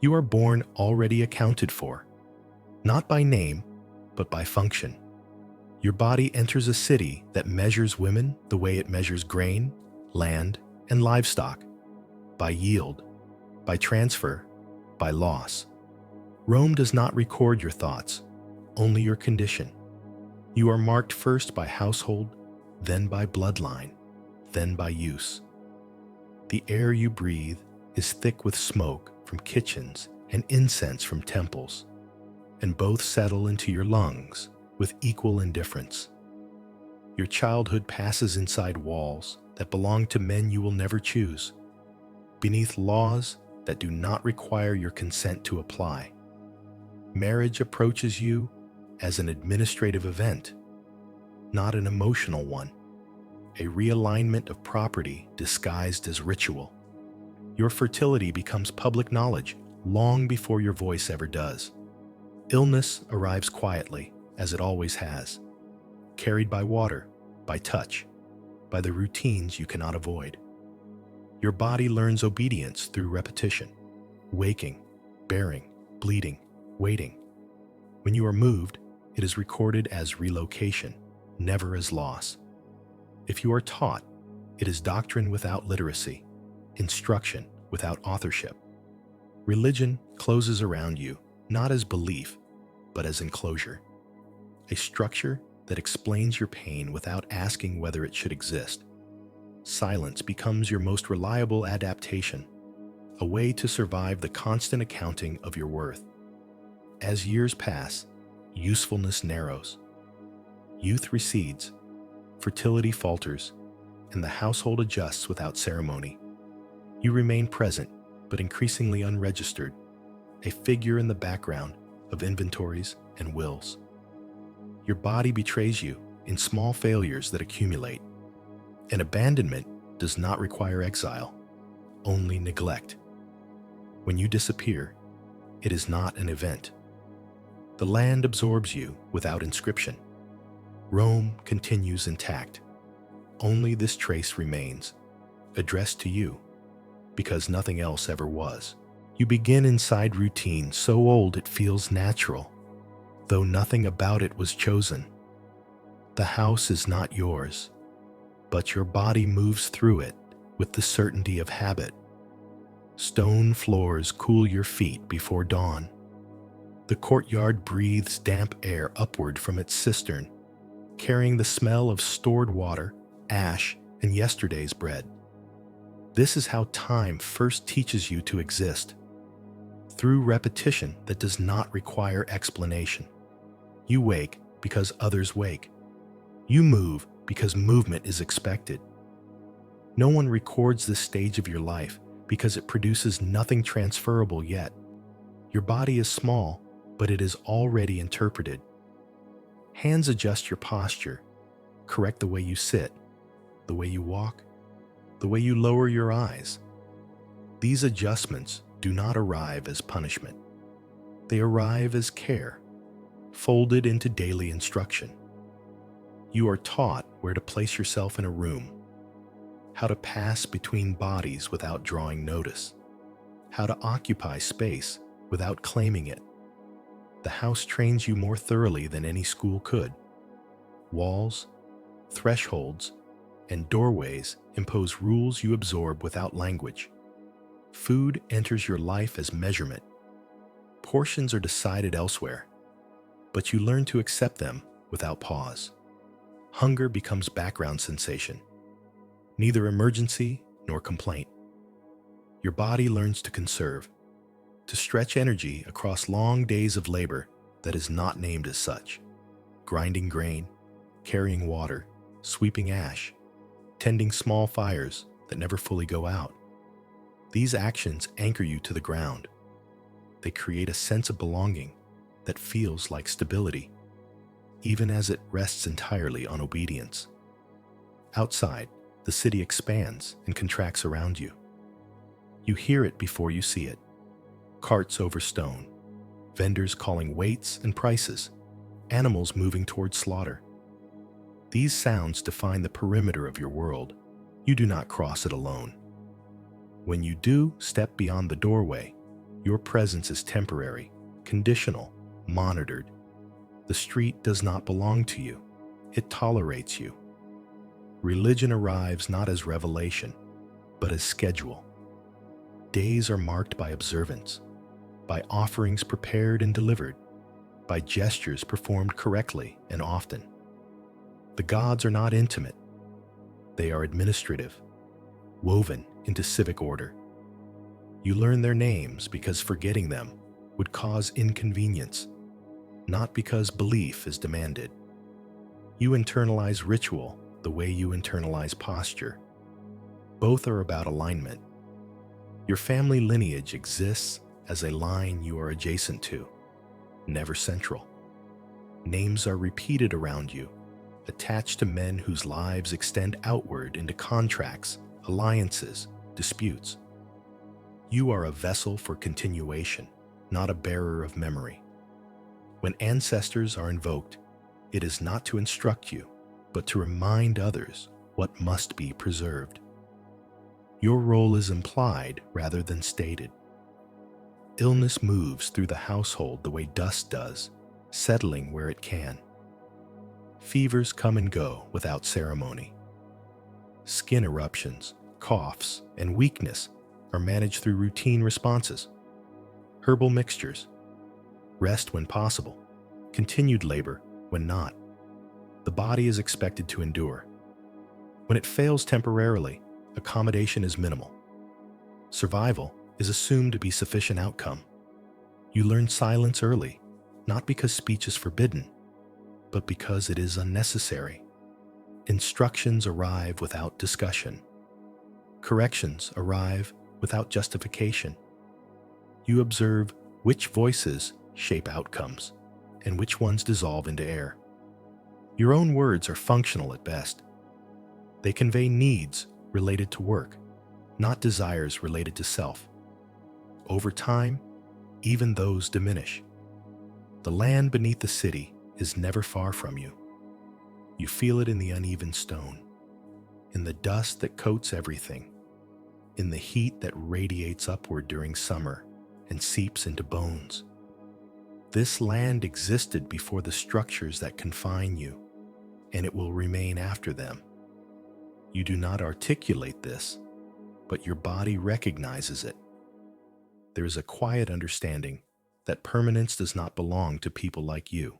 You are born already accounted for, not by name, but by function. Your body enters a city that measures women the way it measures grain, land, and livestock, by yield, by transfer, by loss. Rome does not record your thoughts, only your condition. You are marked first by household, then by bloodline, then by use. The air you breathe is thick with smoke from kitchens and incense from temples, and both settle into your lungs with equal indifference. Your childhood passes inside walls that belong to men you will never choose, beneath laws that do not require your consent to apply. Marriage approaches you as an administrative event, not an emotional one, a realignment of property disguised as ritual. Your fertility becomes public knowledge long before your voice ever does. Illness arrives quietly, as it always has, carried by water, by touch, by the routines you cannot avoid. Your body learns obedience through repetition, waking, bearing, bleeding, waiting. When you are moved, it is recorded as relocation, never as loss. If you are taught, it is doctrine without literacy, instruction without authorship. Religion closes around you, not as belief, but as enclosure, a structure that explains your pain without asking whether it should exist. Silence becomes your most reliable adaptation, a way to survive the constant accounting of your worth. As years pass, usefulness narrows. Youth recedes, fertility falters, and the household adjusts without ceremony. You remain present, but increasingly unregistered, a figure in the background of inventories and wills. Your body betrays you in small failures that accumulate. And abandonment does not require exile, only neglect. When you disappear, it is not an event. The land absorbs you without inscription. Rome continues intact. Only this trace remains, addressed to you, because nothing else ever was. You begin inside routine so old it feels natural, though nothing about it was chosen. The house is not yours, but your body moves through it with the certainty of habit. Stone floors cool your feet before dawn. The courtyard breathes damp air upward from its cistern, carrying the smell of stored water, ash, and yesterday's bread. This is how time first teaches you to exist, through repetition that does not require explanation. You wake because others wake. You move because movement is expected. No one records this stage of your life because it produces nothing transferable yet. Your body is small, but it is already interpreted. Hands adjust your posture, correct the way you sit, the way you walk, the way you lower your eyes. These adjustments do not arrive as punishment. They arrive as care, folded into daily instruction. You are taught where to place yourself in a room, how to pass between bodies without drawing notice, how to occupy space without claiming it. The house trains you more thoroughly than any school could. Walls, thresholds, and doorways impose rules you absorb without language. Food enters your life as measurement. Portions are decided elsewhere, but you learn to accept them without pause. Hunger becomes background sensation, neither emergency nor complaint. Your body learns to conserve, to stretch energy across long days of labor that is not named as such. Grinding grain, carrying water, sweeping ash, tending small fires that never fully go out. These actions anchor you to the ground. They create a sense of belonging that feels like stability, even as it rests entirely on obedience. Outside, the city expands and contracts around you. You hear it before you see it. Carts over stone, vendors calling weights and prices, animals moving toward slaughter. These sounds define the perimeter of your world. You do not cross it alone. When you do step beyond the doorway, Your presence is temporary, conditional, monitored. The street does not belong to you. It tolerates you. Religion arrives not as revelation, but as schedule. Days are marked by observance, by offerings prepared and delivered, by gestures performed correctly and often. The gods are not intimate. They are administrative, woven into civic order. You learn their names because forgetting them would cause inconvenience, not because belief is demanded. You internalize ritual the way you internalize posture. Both are about alignment. Your family lineage exists as a line you are adjacent to, never central. Names are repeated around you, attached to men whose lives extend outward into contracts, alliances, disputes. You are a vessel for continuation, not a bearer of memory. When ancestors are invoked, it is not to instruct you, but to remind others what must be preserved. Your role is implied rather than stated. Illness moves through the household the way dust does, settling where it can. Fevers come and go without ceremony. Skin eruptions, coughs, and weakness are managed through routine responses. Herbal mixtures, rest when possible, continued labor when not. The body is expected to endure. When it fails temporarily, accommodation is minimal. Survival is assumed to be sufficient outcome. You learn silence early, not because speech is forbidden, but because it is unnecessary. Instructions arrive without discussion. Corrections arrive without justification. You observe which voices shape outcomes and which ones dissolve into air. Your own words are functional at best. They convey needs related to work, not desires related to self. Over time, even those diminish. The land beneath the city is never far from you. You feel it in the uneven stone, in the dust that coats everything, in the heat that radiates upward during summer and seeps into bones. This land existed before the structures that confine you, and it will remain after them. You do not articulate this, but your body recognizes it. There is a quiet understanding that permanence does not belong to people like you.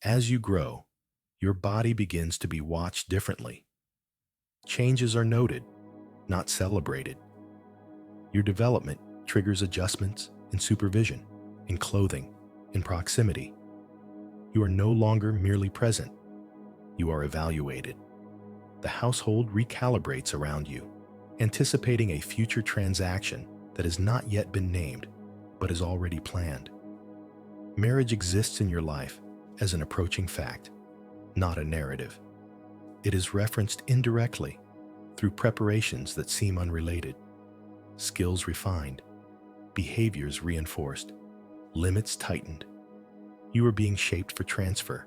As you grow, your body begins to be watched differently. Changes are noted, not celebrated. Your development triggers adjustments in supervision, in clothing, in proximity. You are no longer merely present. You are evaluated. The household recalibrates around you, anticipating a future transaction that has not yet been named, but is already planned. Marriage exists in your life as an approaching fact, not a narrative. It is referenced indirectly through preparations that seem unrelated, skills refined, behaviors reinforced, limits tightened. You are being shaped for transfer.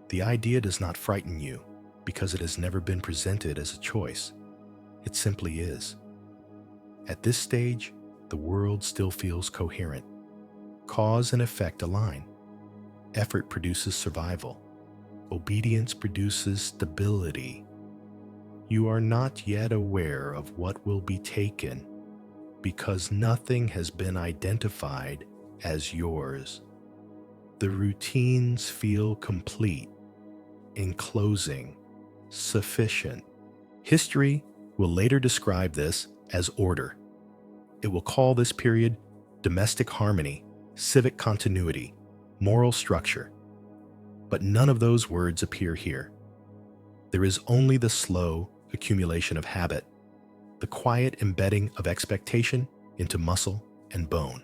The idea does not frighten you because it has never been presented as a choice. It simply is. At this stage, the world still feels coherent. Cause and effect align. Effort produces survival. Obedience produces stability. You are not yet aware of what will be taken because nothing has been identified as yours. The routines feel complete, enclosing, sufficient. History will later describe this as order. It will call this period domestic harmony, civic continuity, moral structure. But none of those words appear here. There is only the slow accumulation of habit, the quiet embedding of expectation into muscle and bone.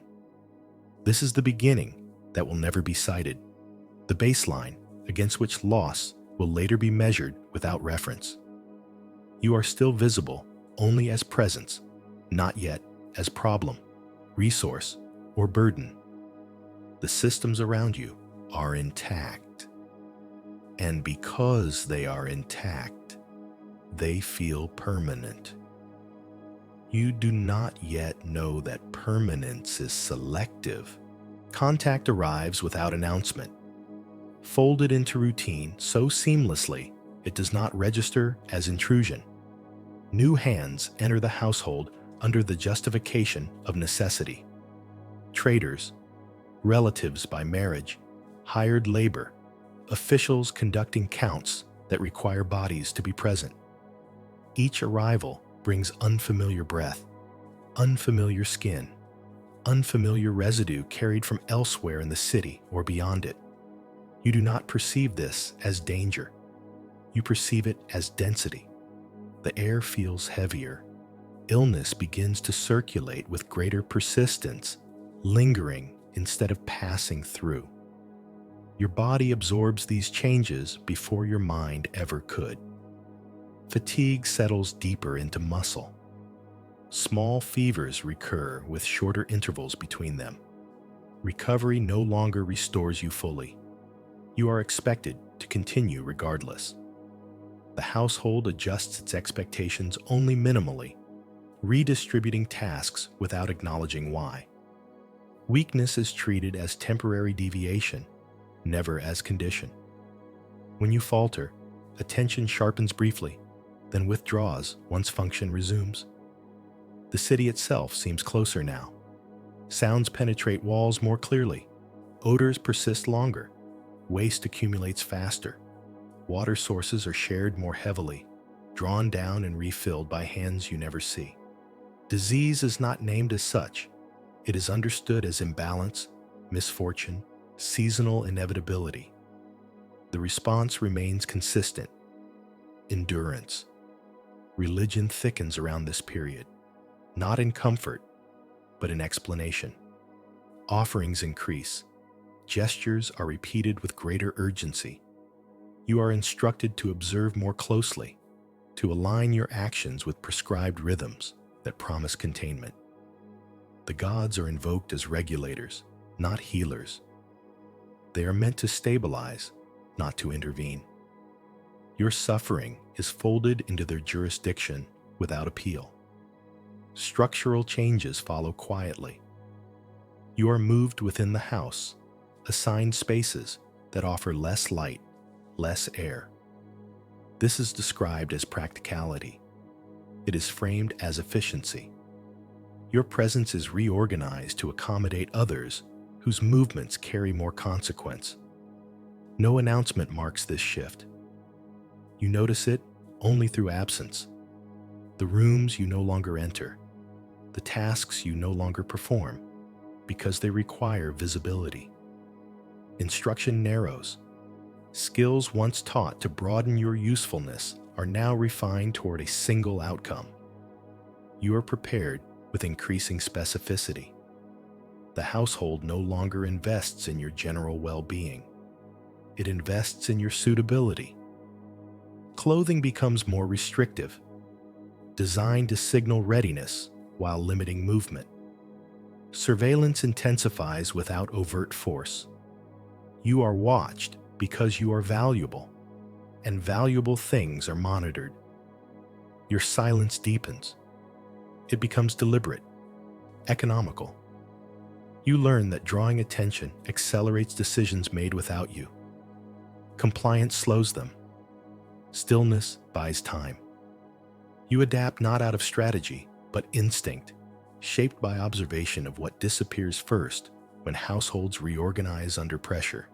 This is the beginning that will never be cited, the baseline against which loss will later be measured without reference. You are still visible only as presence, not yet as problem, resource, or burden. The systems around you are intact. And because they are intact, they feel permanent. You do not yet know that permanence is selective. Contact arrives without announcement, folded into routine so seamlessly it does not register as intrusion. New hands enter the household under the justification of necessity. Traders, relatives by marriage, hired labor, officials conducting counts that require bodies to be present. Each arrival brings unfamiliar breath, unfamiliar skin, unfamiliar residue carried from elsewhere in the city or beyond it. You do not perceive this as danger. You perceive it as density. The air feels heavier. Illness begins to circulate with greater persistence, lingering instead of passing through. Your body absorbs these changes before your mind ever could. Fatigue settles deeper into muscle. Small fevers recur with shorter intervals between them. Recovery no longer restores you fully. You are expected to continue regardless. The household adjusts its expectations only minimally, redistributing tasks without acknowledging why. Weakness is treated as temporary deviation, never as condition. When you falter, attention sharpens briefly, then withdraws once function resumes. The city itself seems closer now. Sounds penetrate walls more clearly. Odors persist longer. Waste accumulates faster. Water sources are shared more heavily, drawn down and refilled by hands you never see. Disease is not named as such. It is understood as imbalance, misfortune, seasonal inevitability. The response remains consistent. Endurance. Religion thickens around this period, not in comfort, but in explanation. Offerings increase. Gestures are repeated with greater urgency. You are instructed to observe more closely, to align your actions with prescribed rhythms that promise containment. The gods are invoked as regulators, not healers. They are meant to stabilize, not to intervene. Your suffering is folded into their jurisdiction without appeal. Structural changes follow quietly. You are moved within the house, assigned spaces that offer less light, less air. This is described as practicality. It is framed as efficiency. Your presence is reorganized to accommodate others whose movements carry more consequence. No announcement marks this shift. You notice it only through absence. The rooms you no longer enter, the tasks you no longer perform, because they require visibility. Instruction narrows. Skills once taught to broaden your usefulness are now refined toward a single outcome. You are prepared with increasing specificity. The household no longer invests in your general well-being. It invests in your suitability. Clothing becomes more restrictive, designed to signal readiness while limiting movement. Surveillance intensifies without overt force. You are watched because you are valuable, and valuable things are monitored. Your silence deepens. It becomes deliberate, economical. You learn that drawing attention accelerates decisions made without you. Compliance slows them. Stillness buys time. You adapt not out of strategy, but instinct, shaped by observation of what disappears first when households reorganize under pressure.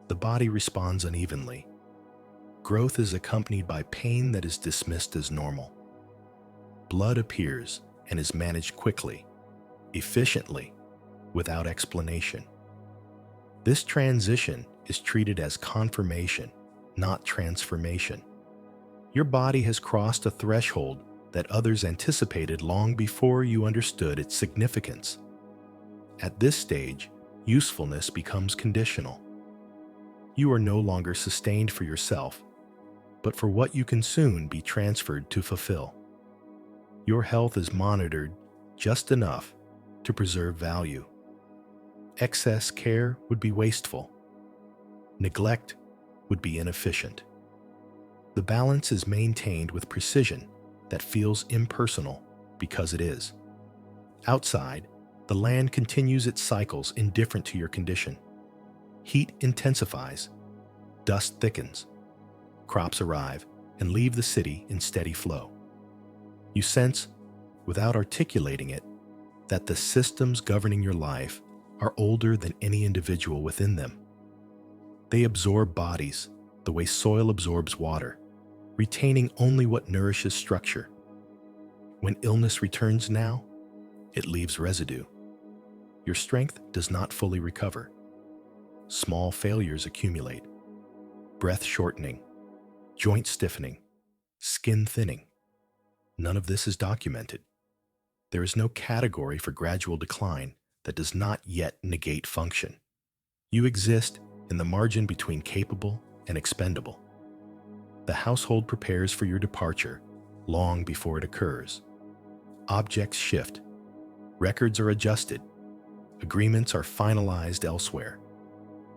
The body responds unevenly. Growth is accompanied by pain that is dismissed as normal. Blood appears and is managed quickly, efficiently, without explanation. This transition is treated as confirmation, not transformation. Your body has crossed a threshold that others anticipated long before you understood its significance. At this stage, usefulness becomes conditional. You are no longer sustained for yourself, but for what you can soon be transferred to fulfill. Your health is monitored just enough to preserve value. Excess care would be wasteful. Neglect would be inefficient. The balance is maintained with precision that feels impersonal because it is. Outside, the land continues its cycles indifferent to your condition. Heat intensifies, dust thickens, crops arrive and leave the city in steady flow. You sense, without articulating it, that the systems governing your life are older than any individual within them. They absorb bodies the way soil absorbs water, retaining only what nourishes structure. When illness returns now, it leaves residue. Your strength does not fully recover. Small failures accumulate. Breath shortening, joint stiffening, skin thinning. None of this is documented. There is no category for gradual decline that does not yet negate function. You exist in the margin between capable and expendable. The household prepares for your departure long before it occurs. Objects shift. Records are adjusted. Agreements are finalized elsewhere.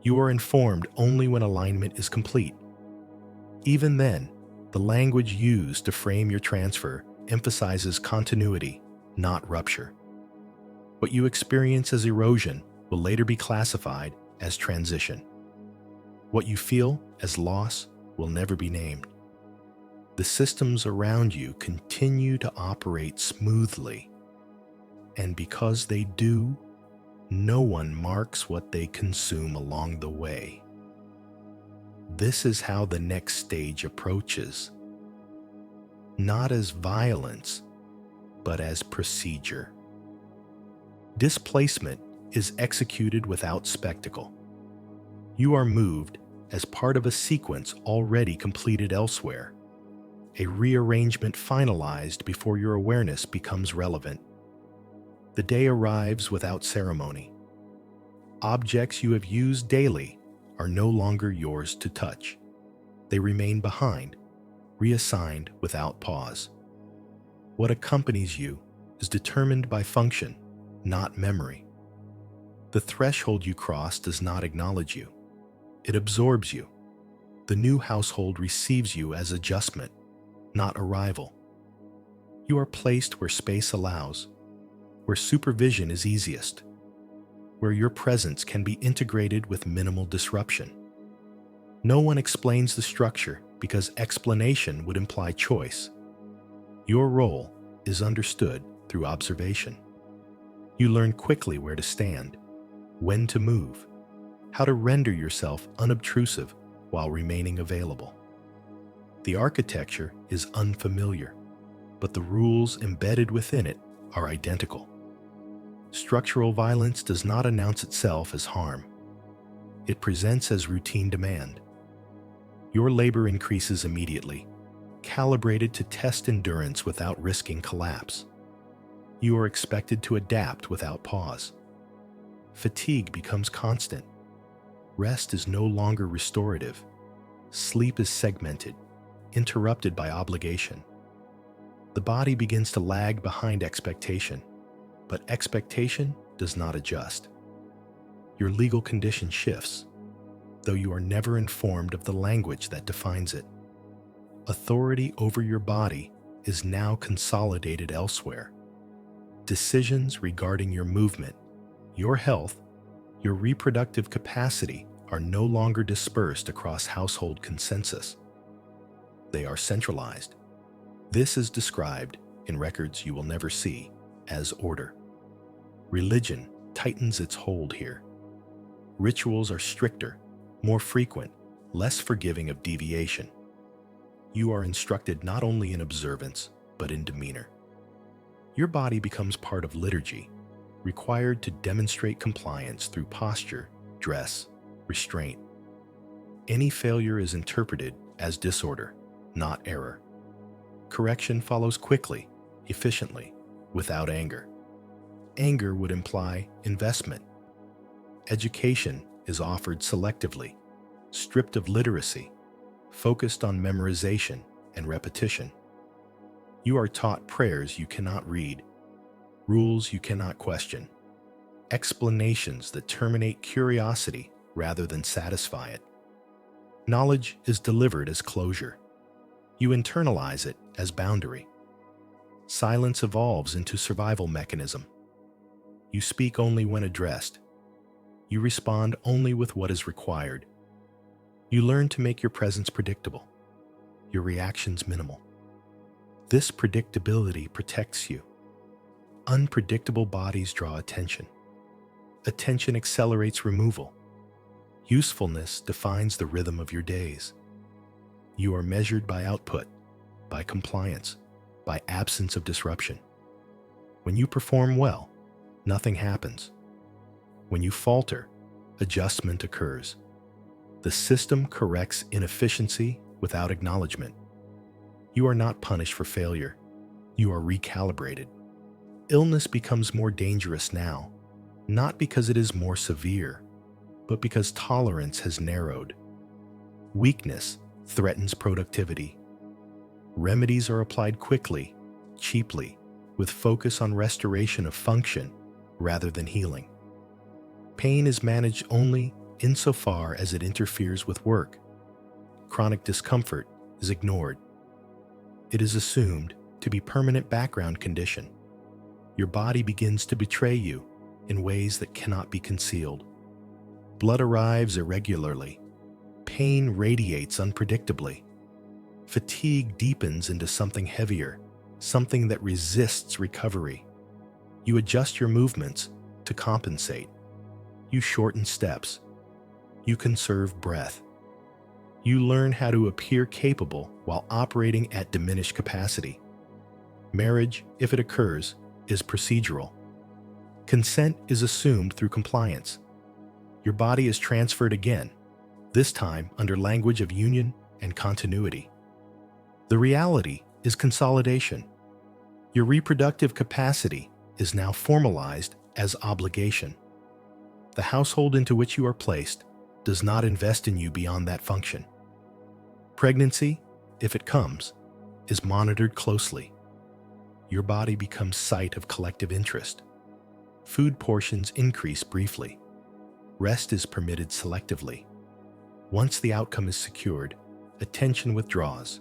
You are informed only when alignment is complete. Even then, the language used to frame your transfer emphasizes continuity, not rupture. What you experience as erosion will later be classified as transition. What you feel as loss will never be named. The systems around you continue to operate smoothly, and because they do, no one marks what they consume along the way. This is how the next stage approaches, not as violence, but as procedure. Displacement is executed without spectacle. You are moved as part of a sequence already completed elsewhere, a rearrangement finalized before your awareness becomes relevant. The day arrives without ceremony. Objects you have used daily are no longer yours to touch. They remain behind, reassigned without pause. What accompanies you is determined by function, not memory. The threshold you cross does not acknowledge you. It absorbs you. The new household receives you as adjustment, not arrival. You are placed where space allows, where supervision is easiest, where your presence can be integrated with minimal disruption. No one explains the structure because explanation would imply choice. Your role is understood through observation. You learn quickly where to stand, when to move, how to render yourself unobtrusive while remaining available. The architecture is unfamiliar, but the rules embedded within it are identical. Structural violence does not announce itself as harm. It presents as routine demand. Your labor increases immediately, calibrated to test endurance without risking collapse. You are expected to adapt without pause. Fatigue becomes constant. Rest is no longer restorative. Sleep is segmented, interrupted by obligation. The body begins to lag behind expectation, but expectation does not adjust. Your legal condition shifts, though you are never informed of the language that defines it. Authority over your body is now consolidated elsewhere. Decisions regarding your movement, your health, your reproductive capacity are no longer dispersed across household consensus. They are centralized. This is described, in records you will never see, as order. Religion tightens its hold here. Rituals are stricter, more frequent, less forgiving of deviation. You are instructed not only in observance, but in demeanor. Your body becomes part of liturgy, required to demonstrate compliance through posture, dress, restraint. Any failure is interpreted as disorder, not error. Correction follows quickly, efficiently, without anger. Anger would imply investment. Education is offered selectively, stripped of literacy, focused on memorization and repetition. You are taught prayers you cannot read, rules you cannot question, explanations that terminate curiosity rather than satisfy it. Knowledge is delivered as closure. You internalize it as boundary. Silence evolves into survival mechanism. You speak only when addressed. You respond only with what is required. You learn to make your presence predictable, your reactions minimal. This predictability protects you. Unpredictable bodies draw attention. Attention accelerates removal. Usefulness defines the rhythm of your days. You are measured by output, by compliance, by absence of disruption. When you perform well, nothing happens. When you falter, adjustment occurs. The system corrects inefficiency without acknowledgement. You are not punished for failure. You are recalibrated. Illness becomes more dangerous now, not because it is more severe, but because tolerance has narrowed. Weakness threatens productivity. Remedies are applied quickly, cheaply, with focus on restoration of function rather than healing. Pain is managed only insofar as it interferes with work. Chronic discomfort is ignored. It is assumed to be permanent background condition. Your body begins to betray you in ways that cannot be concealed. Blood arrives irregularly. Pain radiates unpredictably. Fatigue deepens into something heavier, something that resists recovery. You adjust your movements to compensate. You shorten steps. You conserve breath. You learn how to appear capable while operating at diminished capacity. Marriage, if it occurs, is procedural. Consent is assumed through compliance. Your body is transferred again, this time under language of union and continuity. The reality is consolidation. Your reproductive capacity is now formalized as obligation. The household into which you are placed does not invest in you beyond that function. Pregnancy, if it comes, is monitored closely. Your body becomes site of collective interest. Food portions increase briefly. Rest is permitted selectively. Once the outcome is secured, attention withdraws.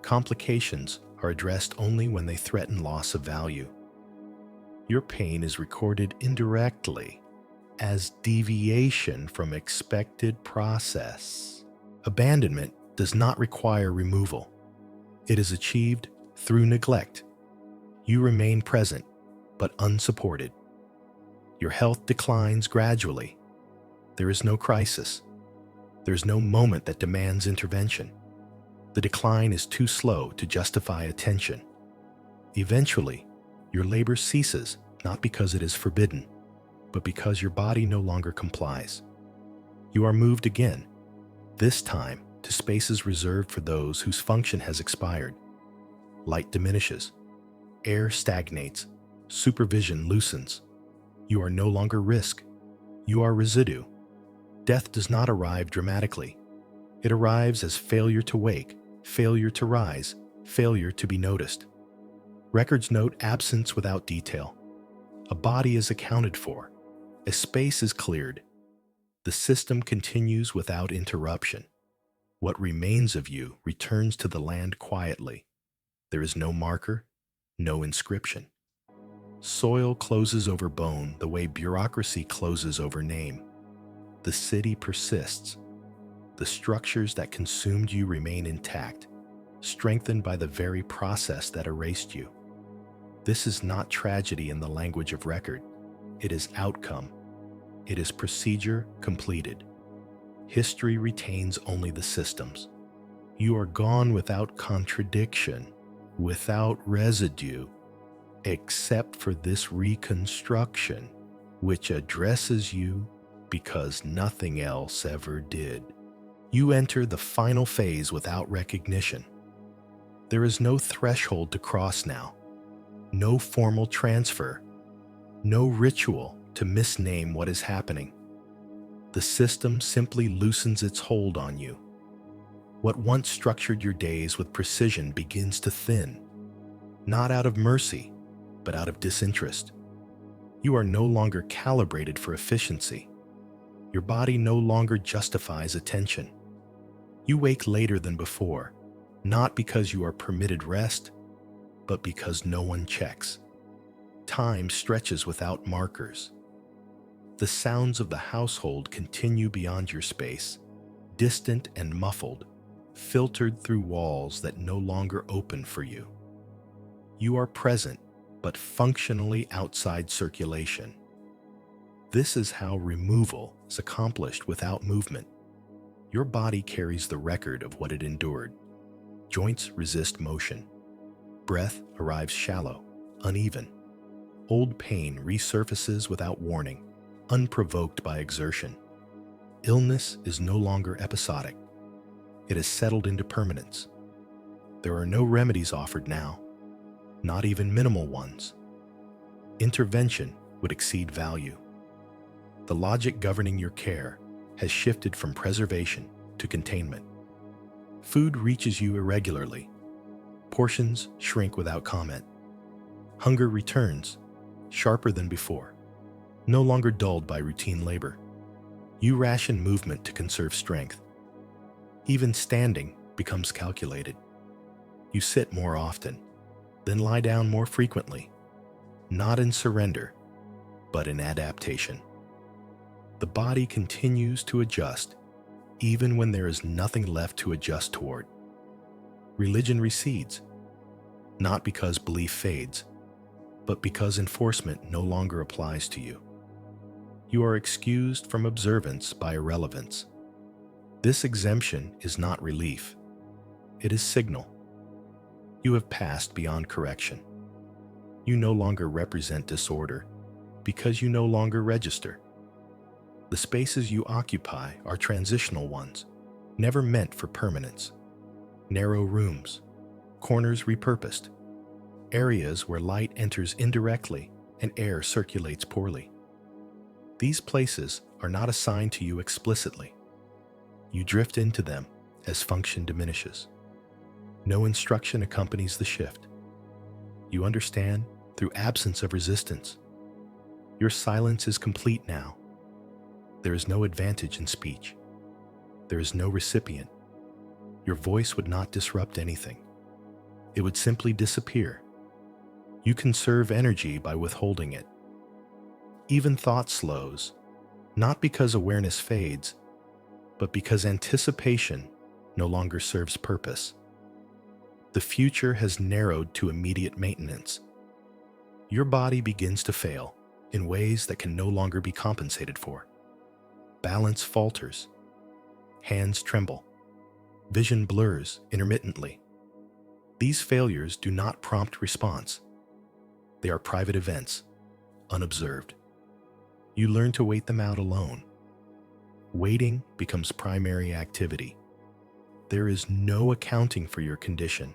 Complications are addressed only when they threaten loss of value. Your pain is recorded indirectly as deviation from expected process. Abandonment does not require removal. It is achieved through neglect. You remain present, but unsupported. Your health declines gradually. There is no crisis. There is no moment that demands intervention. The decline is too slow to justify attention. Eventually, your labor ceases not because it is forbidden, but because your body no longer complies. You are moved again, this time to spaces reserved for those whose function has expired. Light diminishes. Air stagnates. Supervision loosens. You are no longer risk. You are residue. Death does not arrive dramatically. It arrives as failure to wake, failure to rise, failure to be noticed. Records note absence without detail. A body is accounted for. A space is cleared. The system continues without interruption. What remains of you returns to the land quietly. There is no marker, no inscription. Soil closes over bone the way bureaucracy closes over name. The city persists. The structures that consumed you remain intact, strengthened by the very process that erased you. This is not tragedy in the language of record. It is outcome. It is procedure completed. History retains only the systems. You are gone without contradiction, without residue, except for this reconstruction, which addresses you because nothing else ever did. You enter the final phase without recognition. There is no threshold to cross now, no formal transfer, no ritual to misname what is happening. The system simply loosens its hold on you. What once structured your days with precision begins to thin, not out of mercy, but out of disinterest. You are no longer calibrated for efficiency. Your body no longer justifies attention. You wake later than before, not because you are permitted rest, but because no one checks. Time stretches without markers. The sounds of the household continue beyond your space, distant and muffled, filtered through walls that no longer open for you. You are present, but functionally outside circulation. This is how removal is accomplished without movement. Your body carries the record of what it endured. Joints resist motion. Breath arrives shallow, uneven. Old pain resurfaces without warning, unprovoked by exertion. Illness is no longer episodic. It has settled into permanence. There are no remedies offered now, not even minimal ones. Intervention would exceed value. The logic governing your care has shifted from preservation to containment. Food reaches you irregularly. Portions shrink without comment. Hunger returns, sharper than before, no longer dulled by routine labor. You ration movement to conserve strength. Even standing becomes calculated. You sit more often, then lie down more frequently, not in surrender, but in adaptation. The body continues to adjust, even when there is nothing left to adjust toward. Religion recedes, not because belief fades, but because enforcement no longer applies to you. You are excused from observance by irrelevance. This exemption is not relief. It is signal. You have passed beyond correction. You no longer represent disorder because you no longer register. The spaces you occupy are transitional ones, never meant for permanence. Narrow rooms, corners repurposed, areas where light enters indirectly and air circulates poorly. These places are not assigned to you explicitly. You drift into them as function diminishes. No instruction accompanies the shift. You understand through absence of resistance. Your silence is complete now. There is no advantage in speech. There is no recipient. Your voice would not disrupt anything. It would simply disappear. You conserve energy by withholding it. Even thought slows, not because awareness fades, but because anticipation no longer serves purpose. The future has narrowed to immediate maintenance. Your body begins to fail in ways that can no longer be compensated for. Balance falters. Hands tremble. Vision blurs intermittently. These failures do not prompt response. They are private events, unobserved. You learn to wait them out alone. Waiting becomes primary activity. There is no accounting for your condition,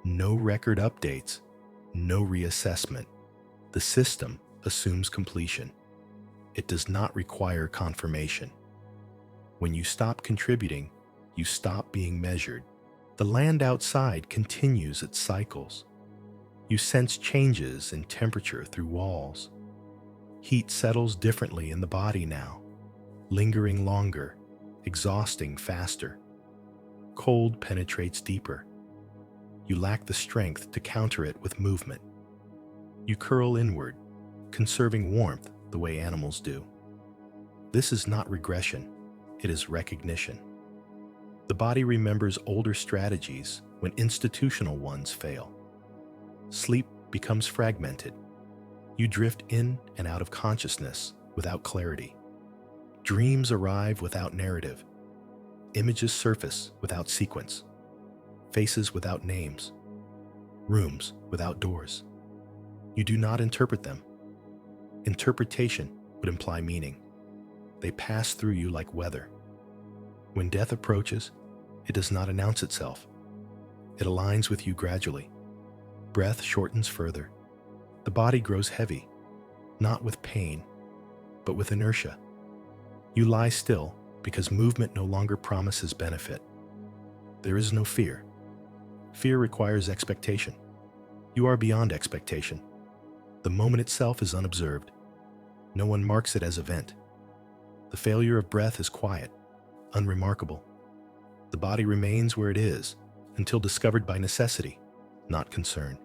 no record updates, no reassessment. The system assumes completion. It does not require confirmation. When you stop contributing, you stop being measured. The land outside continues its cycles. You sense changes in temperature through walls. Heat settles differently in the body now, lingering longer, exhausting faster. Cold penetrates deeper. You lack the strength to counter it with movement. You curl inward, conserving warmth the way animals do. This is not regression, it is recognition. The body remembers older strategies when institutional ones fail. Sleep becomes fragmented. You drift in and out of consciousness without clarity. Dreams arrive without narrative. Images surface without sequence. Faces without names. Rooms without doors. You do not interpret them. Interpretation would imply meaning. They pass through you like weather. When death approaches, it does not announce itself. It aligns with you gradually. Breath shortens further. The body grows heavy, not with pain, but with inertia. You lie still because movement no longer promises benefit. There is no fear. Fear requires expectation. You are beyond expectation. The moment itself is unobserved. No one marks it as event. The failure of breath is quiet, unremarkable. The body remains where it is until discovered by necessity, not concern.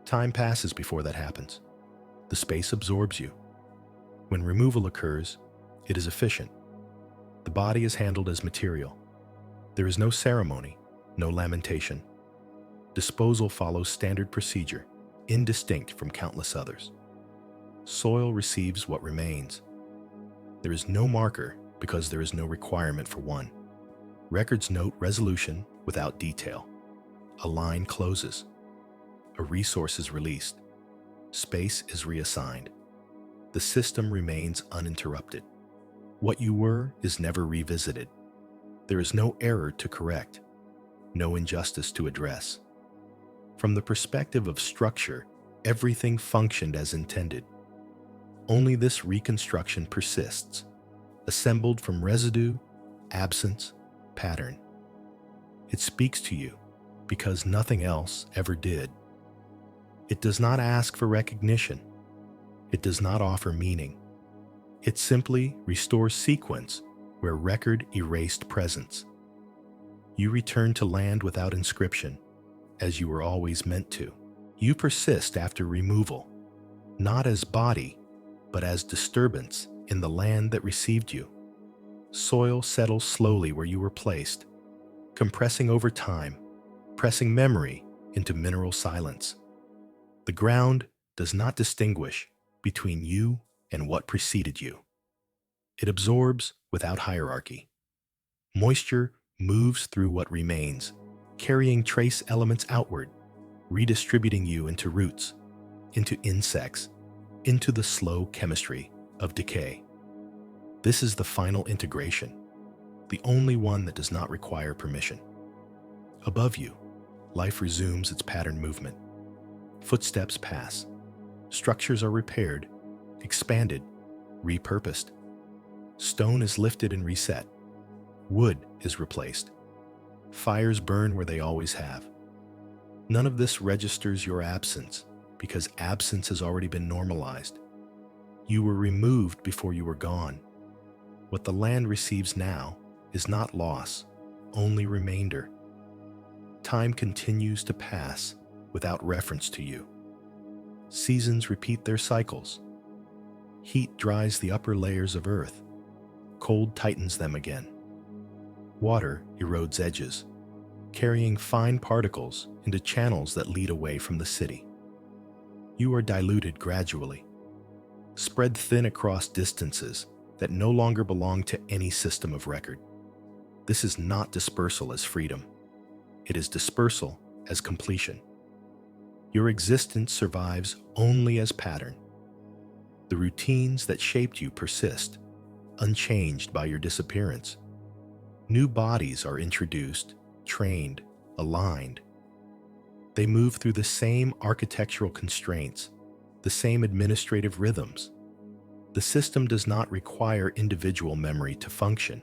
Time passes before that happens. The space absorbs you. When removal occurs, it is efficient. The body is handled as material. There is no ceremony, no lamentation. Disposal follows standard procedure, indistinct from countless others. Soil receives what remains. There is no marker because there is no requirement for one. Records note resolution without detail. A line closes. A resource is released. Space is reassigned. The system remains uninterrupted. What you were is never revisited. There is no error to correct, no injustice to address. From the perspective of structure, everything functioned as intended. Only this reconstruction persists, assembled from residue, absence, pattern. It speaks to you because nothing else ever did. It does not ask for recognition. It does not offer meaning. It simply restores sequence where record erased presence. You return to land without inscription, as you were always meant to. You persist after removal, not as body, but as disturbance in the land that received you. Soil settles slowly where you were placed, compressing over time, pressing memory into mineral silence. The ground does not distinguish between you and what preceded you. It absorbs without hierarchy. Moisture moves through what remains, carrying trace elements outward, redistributing you into roots, into insects, into the slow chemistry of decay. This is the final integration, the only one that does not require permission. Above you, life resumes its pattern movement. Footsteps pass. Structures are repaired, expanded, repurposed. Stone is lifted and reset. Wood is replaced. Fires burn where they always have. None of this registers your absence because absence has already been normalized. You were removed before you were gone. What the land receives now is not loss, only remainder. Time continues to pass without reference to you. Seasons repeat their cycles. Heat dries the upper layers of earth. Cold tightens them again. Water erodes edges, carrying fine particles into channels that lead away from the city. You are diluted gradually, spread thin across distances that no longer belong to any system of record. This is not dispersal as freedom. It is dispersal as completion. Your existence survives only as pattern. The routines that shaped you persist, unchanged by your disappearance. New bodies are introduced, trained, aligned. They move through the same architectural constraints, the same administrative rhythms. The system does not require individual memory to function.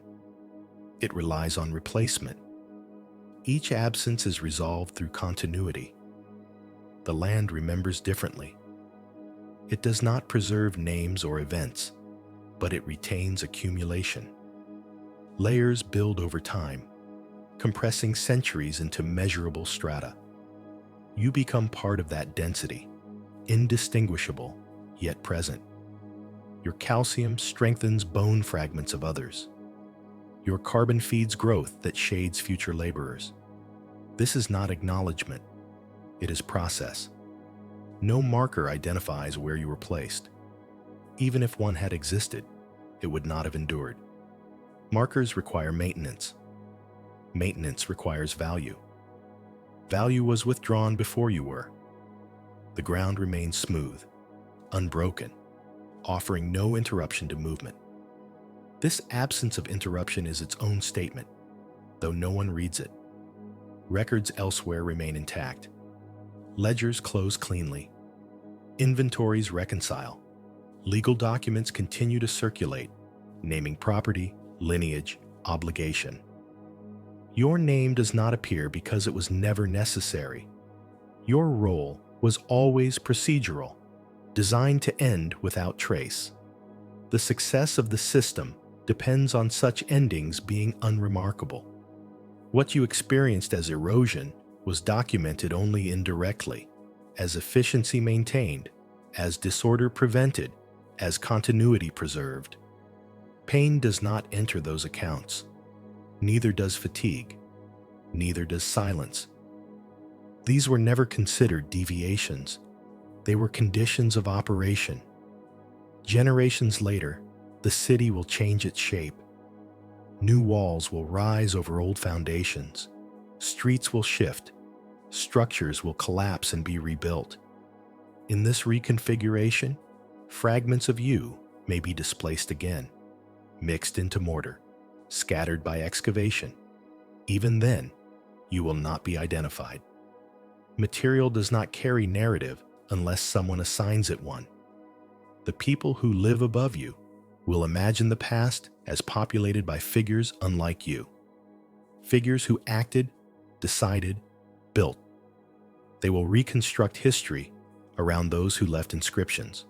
It relies on replacement. Each absence is resolved through continuity. The land remembers differently. It does not preserve names or events, but it retains accumulation. Layers build over time, compressing centuries into measurable strata. You become part of that density, indistinguishable, yet present. Your calcium strengthens bone fragments of others. Your carbon feeds growth that shades future laborers. This is not acknowledgement. It is process. No marker identifies where you were placed. Even if one had existed, it would not have endured. Markers require maintenance. Maintenance requires value. Value was withdrawn before you were. The ground remains smooth, unbroken, offering no interruption to movement. This absence of interruption is its own statement, though no one reads it. Records elsewhere remain intact. Ledgers close cleanly. Inventories reconcile. Legal documents continue to circulate, naming property, lineage, obligation. Your name does not appear because it was never necessary. Your role was always procedural, designed to end without trace. The success of the system depends on such endings being unremarkable. What you experienced as erosion was documented only indirectly. as efficiency maintained, as disorder prevented, as continuity preserved. Pain does not enter those accounts. Neither does fatigue. Neither does silence. These were never considered deviations. They were conditions of operation. Generations later, the city will change its shape. New walls will rise over old foundations. Streets will shift. Structures will collapse and be rebuilt. In this reconfiguration, fragments of you may be displaced again, mixed into mortar, scattered by excavation. Even then, you will not be identified. Material does not carry narrative unless someone assigns it one. The people who live above you will imagine the past as populated by figures unlike you. Figures who acted, decided, built. They will reconstruct history around those who left inscriptions.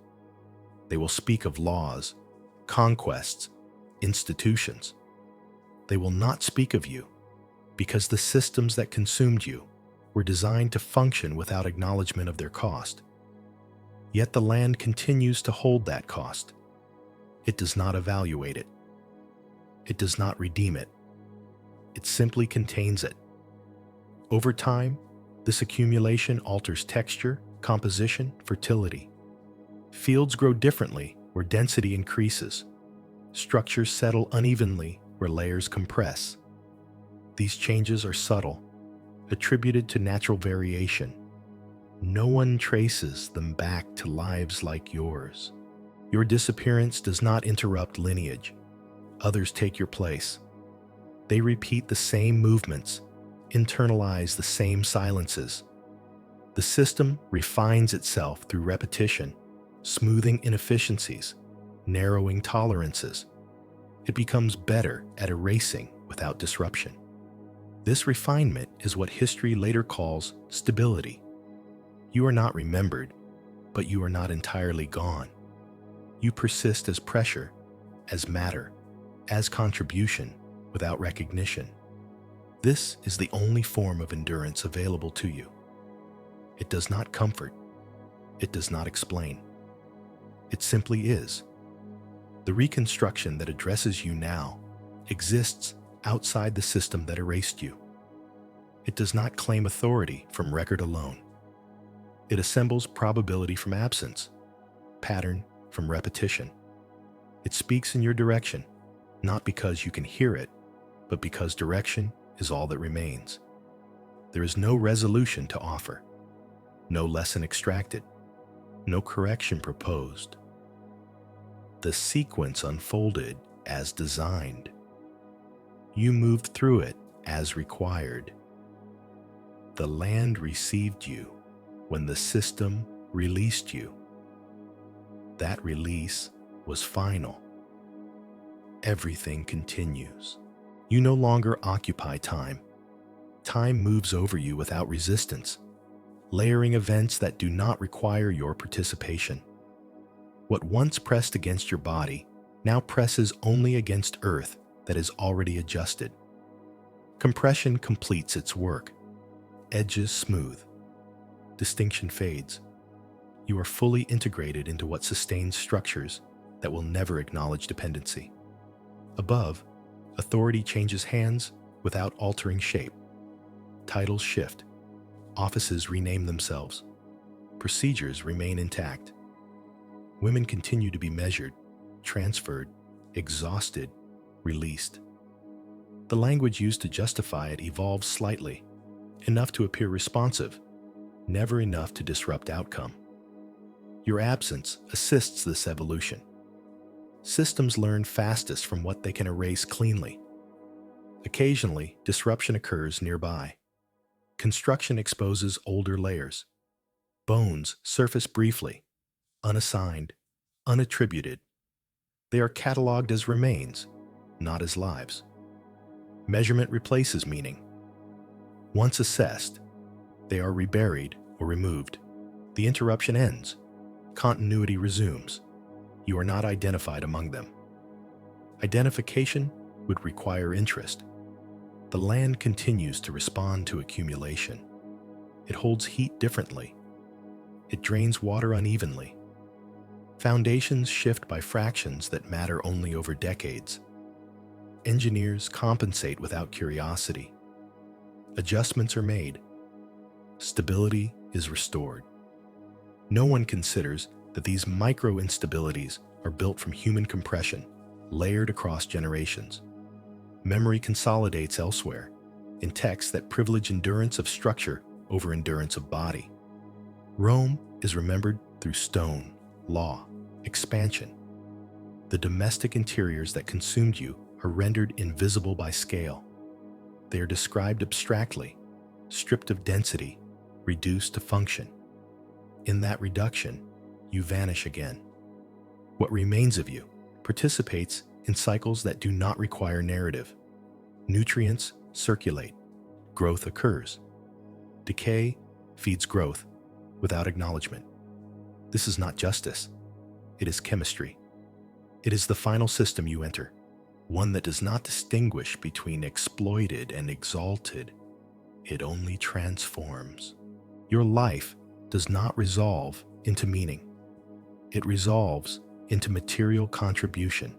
They will speak of laws, conquests, institutions. They will not speak of you because the systems that consumed you were designed to function without acknowledgement of their cost. Yet the land continues to hold that cost. It does not evaluate it. It does not redeem it. It simply contains it. Over time, this accumulation alters texture, composition, fertility. Fields grow differently where density increases. Structures settle unevenly where layers compress. These changes are subtle, attributed to natural variation. No one traces them back to lives like yours. Your disappearance does not interrupt lineage. Others take your place. They repeat the same movements, internalize the same silences. The system refines itself through repetition, smoothing inefficiencies, narrowing tolerances. It becomes better at erasing without disruption. This refinement is what history later calls stability. You are not remembered, but you are not entirely gone. You persist as pressure, as matter, as contribution without recognition. This is the only form of endurance available to you. It does not comfort. It does not explain. It simply is. The reconstruction that addresses you now exists outside the system that erased you. It does not claim authority from record alone. It assembles probability from absence, pattern from repetition. It speaks in your direction, not because you can hear it, but because direction is all that remains. There is no resolution to offer, no lesson extracted, no correction proposed. The sequence unfolded as designed. You moved through it as required. The land received you when the system released you. That release was final. Everything continues. You no longer occupy time. Time moves over you without resistance, layering events that do not require your participation. What once pressed against your body now presses only against earth that is already adjusted. Compression completes its work. Edges smooth. Distinction fades. You are fully integrated into what sustains structures that will never acknowledge dependency. Above, authority changes hands without altering shape. Titles shift. Offices rename themselves. Procedures remain intact. Women continue to be measured, transferred, exhausted, released. The language used to justify it evolves slightly, enough to appear responsive, never enough to disrupt outcome. Your absence assists this evolution. Systems learn fastest from what they can erase cleanly. Occasionally, disruption occurs nearby. Construction exposes older layers. Bones surface briefly, unassigned, unattributed. They are cataloged as remains, not as lives. Measurement replaces meaning. Once assessed, they are reburied or removed. The interruption ends. Continuity resumes. You are not identified among them. Identification would require interest. The land continues to respond to accumulation. It holds heat differently. It drains water unevenly. Foundations shift by fractions that matter only over decades. Engineers compensate without curiosity. Adjustments are made. Stability is restored. No one considers that these micro-instabilities are built from human compression, layered across generations. Memory consolidates elsewhere, in texts that privilege endurance of structure over endurance of body. Rome is remembered through stone, law, expansion. The domestic interiors that consumed you are rendered invisible by scale. They are described abstractly, stripped of density, reduced to function. In that reduction, you vanish again. What remains of you participates in cycles that do not require narrative. Nutrients circulate, growth occurs. Decay feeds growth without acknowledgement. This is not justice. It is chemistry. It is the final system you enter, one that does not distinguish between exploited and exalted. It only transforms. Your life does not resolve into meaning. It resolves into material contribution.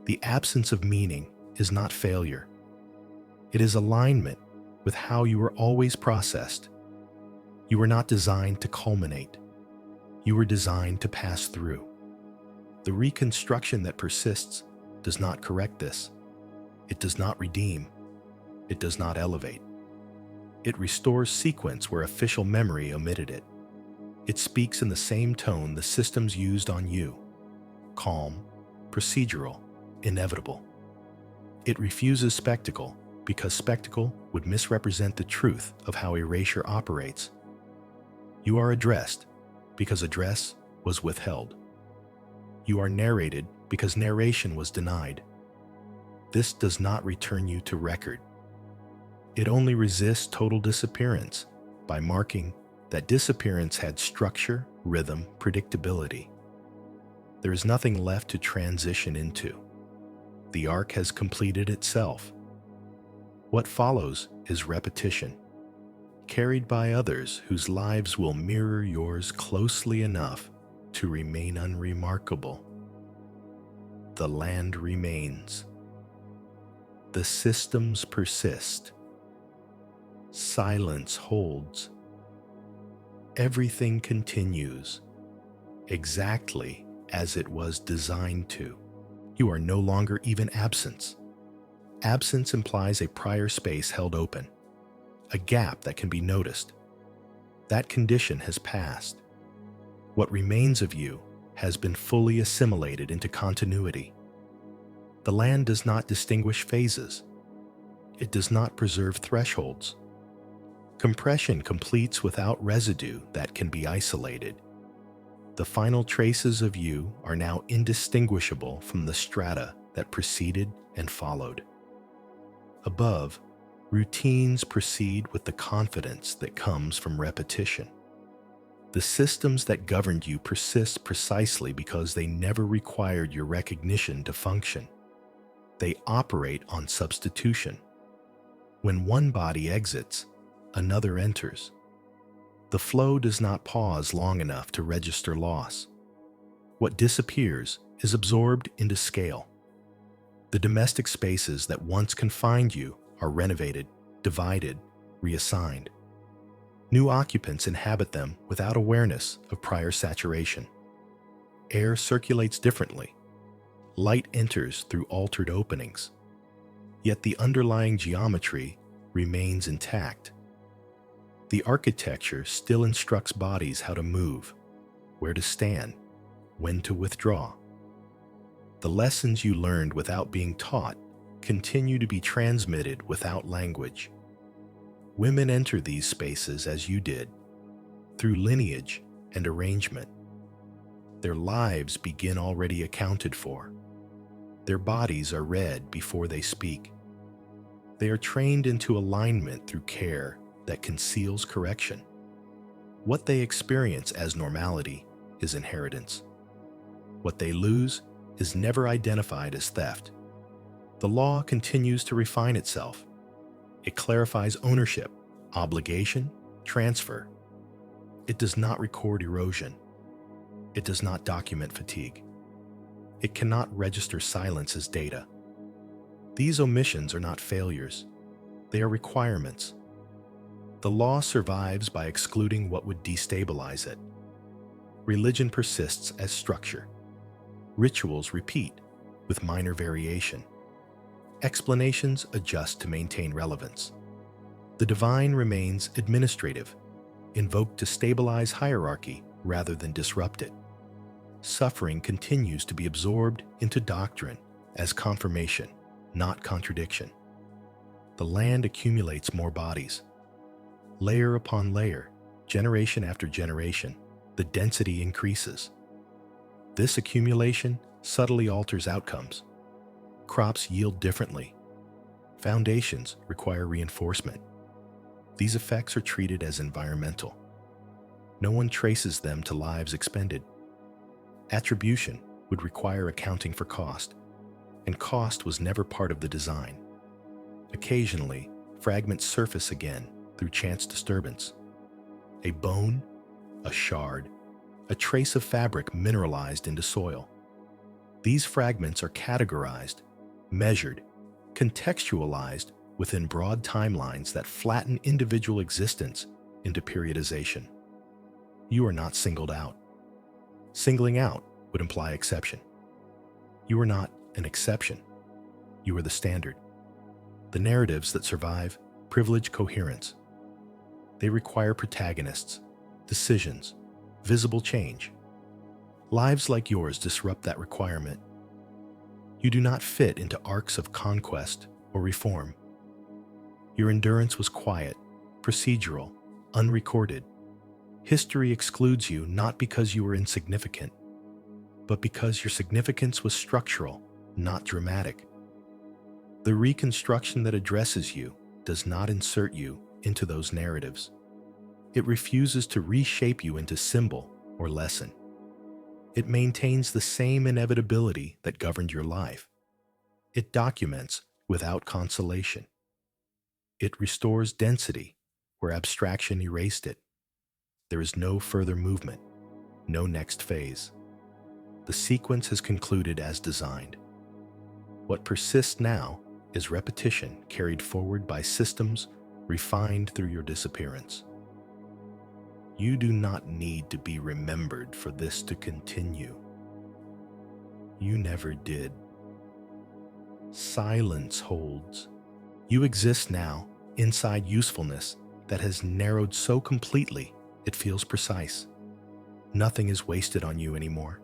The absence of meaning is not failure. It is alignment with how you were always processed. You were not designed to culminate. You were designed to pass through. The reconstruction that persists does not correct this. It does not redeem. It does not elevate. It restores sequence where official memory omitted it. It speaks in the same tone the systems used on you: calm, procedural, inevitable. It refuses spectacle because spectacle would misrepresent the truth of how erasure operates. You are addressed because address was withheld. You are narrated because narration was denied. This does not return you to record. It only resists total disappearance by marking that disappearance had structure, rhythm, predictability. There is nothing left to transition into. The arc has completed itself. What follows is repetition, carried by others whose lives will mirror yours closely enough to remain unremarkable. The land remains. The systems persist. Silence holds. Everything continues, exactly as it was designed to. You are no longer even absence. Absence implies a prior space held open, a gap that can be noticed. That condition has passed. What remains of you has been fully assimilated into continuity. The land does not distinguish phases. It does not preserve thresholds. Compression completes without residue that can be isolated. The final traces of you are now indistinguishable from the strata that preceded and followed. Above, routines proceed with the confidence that comes from repetition. The systems that governed you persist precisely because they never required your recognition to function. They operate on substitution. When one body exits, another enters. The flow does not pause long enough to register loss. What disappears is absorbed into scale. The domestic spaces that once confined you are renovated, divided, reassigned. New occupants inhabit them without awareness of prior saturation. Air circulates differently. Light enters through altered openings. Yet the underlying geometry remains intact. The architecture still instructs bodies how to move, where to stand, when to withdraw. The lessons you learned without being taught continue to be transmitted without language. Women enter these spaces as you did, through lineage and arrangement. Their lives begin already accounted for. Their bodies are read before they speak. They are trained into alignment through care that conceals correction. What they experience as normality is inheritance. What they lose is never identified as theft. The law continues to refine itself. It clarifies ownership, obligation, transfer. It does not record erosion. It does not document fatigue. It cannot register silence as data. These omissions are not failures. They are requirements. The law survives by excluding what would destabilize it. Religion persists as structure. Rituals repeat with minor variation. Explanations adjust to maintain relevance. The divine remains administrative, invoked to stabilize hierarchy rather than disrupt it. Suffering continues to be absorbed into doctrine as confirmation, not contradiction. The land accumulates more bodies. Layer upon layer, generation after generation, the density increases. This accumulation subtly alters outcomes. Crops yield differently. Foundations require reinforcement. These effects are treated as environmental. No one traces them to lives expended. Attribution would require accounting for cost, and cost was never part of the design. Occasionally, fragments surface again through chance disturbance. A bone, a shard, a trace of fabric mineralized into soil. These fragments are categorized, measured, contextualized within broad timelines that flatten individual existence into periodization. You are not singled out. Singling out would imply exception. You are not an exception. You are the standard. The narratives that survive privilege coherence. They require protagonists, decisions, visible change. Lives like yours disrupt that requirement. You do not fit into arcs of conquest or reform. Your endurance was quiet, procedural, unrecorded. History excludes you not because you were insignificant, but because your significance was structural, not dramatic. The reconstruction that addresses you does not insert you into those narratives. It refuses to reshape you into symbol or lesson. It maintains the same inevitability that governed your life. It documents without consolation. It restores density where abstraction erased it. There is no further movement, no next phase. The sequence has concluded as designed. What persists now is repetition carried forward by systems refined through your disappearance. You do not need to be remembered for this to continue. You never did. Silence holds. You exist now inside usefulness that has narrowed so completely it feels precise. Nothing is wasted on you anymore.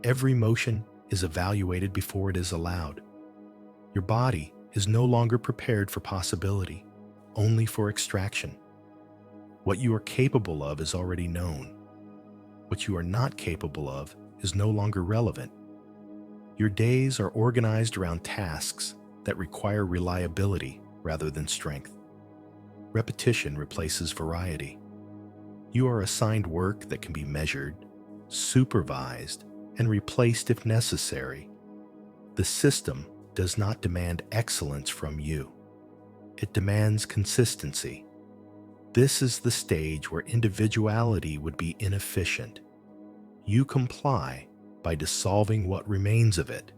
Every motion is evaluated before it is allowed. Your body is no longer prepared for possibility, only for extraction. What you are capable of is already known. What you are not capable of is no longer relevant. Your days are organized around tasks that require reliability rather than strength. Repetition replaces variety. You are assigned work that can be measured, supervised, and replaced if necessary. The system does not demand excellence from you. It demands consistency. This is the stage where individuality would be inefficient. You comply by dissolving what remains of it.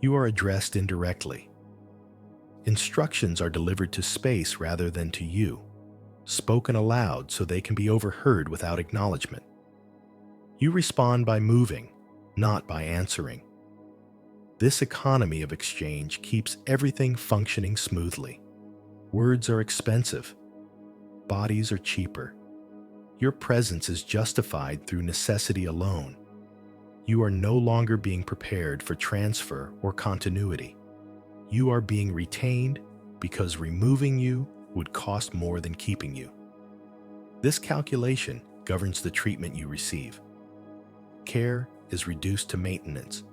You are addressed indirectly. Instructions are delivered to space rather than to you, spoken aloud so they can be overheard without acknowledgement. You respond by moving, not by answering. This economy of exchange keeps everything functioning smoothly. Words are expensive. Bodies are cheaper. Your presence is justified through necessity alone. You are no longer being prepared for transfer or continuity. You are being retained because removing you would cost more than keeping you. This calculation governs the treatment you receive. Care is reduced to maintenance.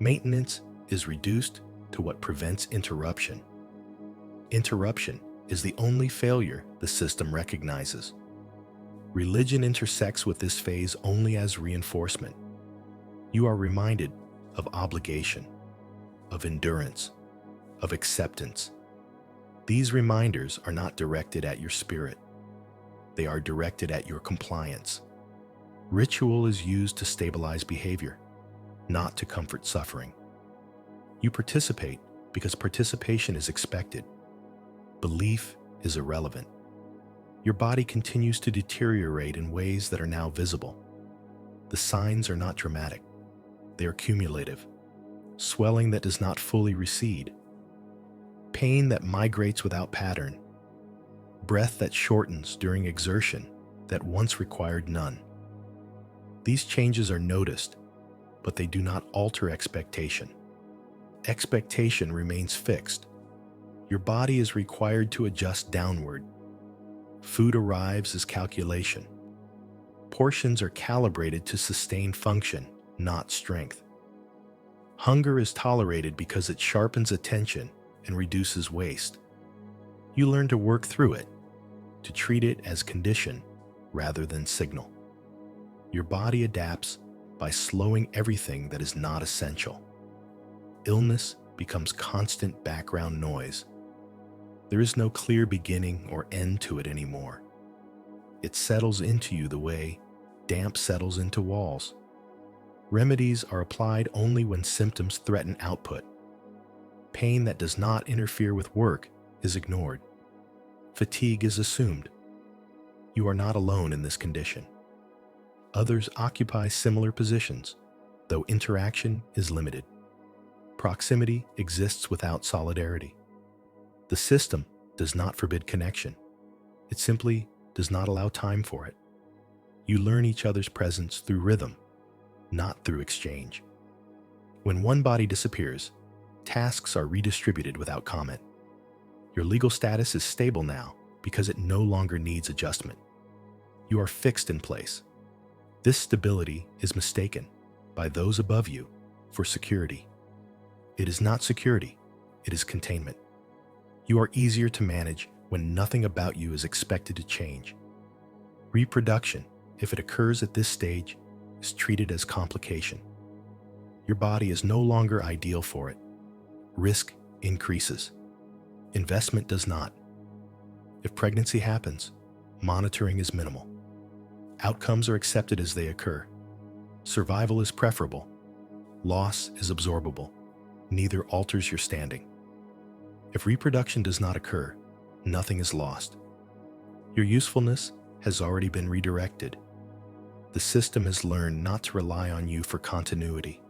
Maintenance is reduced to what prevents interruption. Interruption is the only failure the system recognizes. Religion intersects with this phase only as reinforcement. You are reminded of obligation, of endurance, of acceptance. These reminders are not directed at your spirit. They are directed at your compliance. Ritual is used to stabilize behavior, not to comfort suffering. You participate because participation is expected. Belief is irrelevant. Your body continues to deteriorate in ways that are now visible. The signs are not dramatic. They are cumulative. Swelling that does not fully recede. Pain that migrates without pattern. Breath that shortens during exertion that once required none. These changes are noticed, but they do not alter expectation. Expectation remains fixed. Your body is required to adjust downward. Food arrives as calculation. Portions are calibrated to sustain function, not strength. Hunger is tolerated because it sharpens attention and reduces waste. You learn to work through it, to treat it as condition rather than signal. Your body adapts by slowing everything that is not essential. Illness becomes constant background noise. There is no clear beginning or end to it anymore. It settles into you the way damp settles into walls. Remedies are applied only when symptoms threaten output. Pain that does not interfere with work is ignored. Fatigue is assumed. You are not alone in this condition. Others occupy similar positions, though interaction is limited. Proximity exists without solidarity. The system does not forbid connection. It simply does not allow time for it. You learn each other's presence through rhythm, not through exchange. When one body disappears, tasks are redistributed without comment. Your legal status is stable now because it no longer needs adjustment. You are fixed in place. This stability is mistaken by those above you for security. It is not security, it is containment. You are easier to manage when nothing about you is expected to change. Reproduction, if it occurs at this stage, is treated as complication. Your body is no longer ideal for it. Risk increases. Investment does not. If pregnancy happens, monitoring is minimal. Outcomes are accepted as they occur. Survival is preferable. Loss is absorbable. Neither alters your standing. If reproduction does not occur, nothing is lost. Your usefulness has already been redirected. The system has learned not to rely on you for continuity.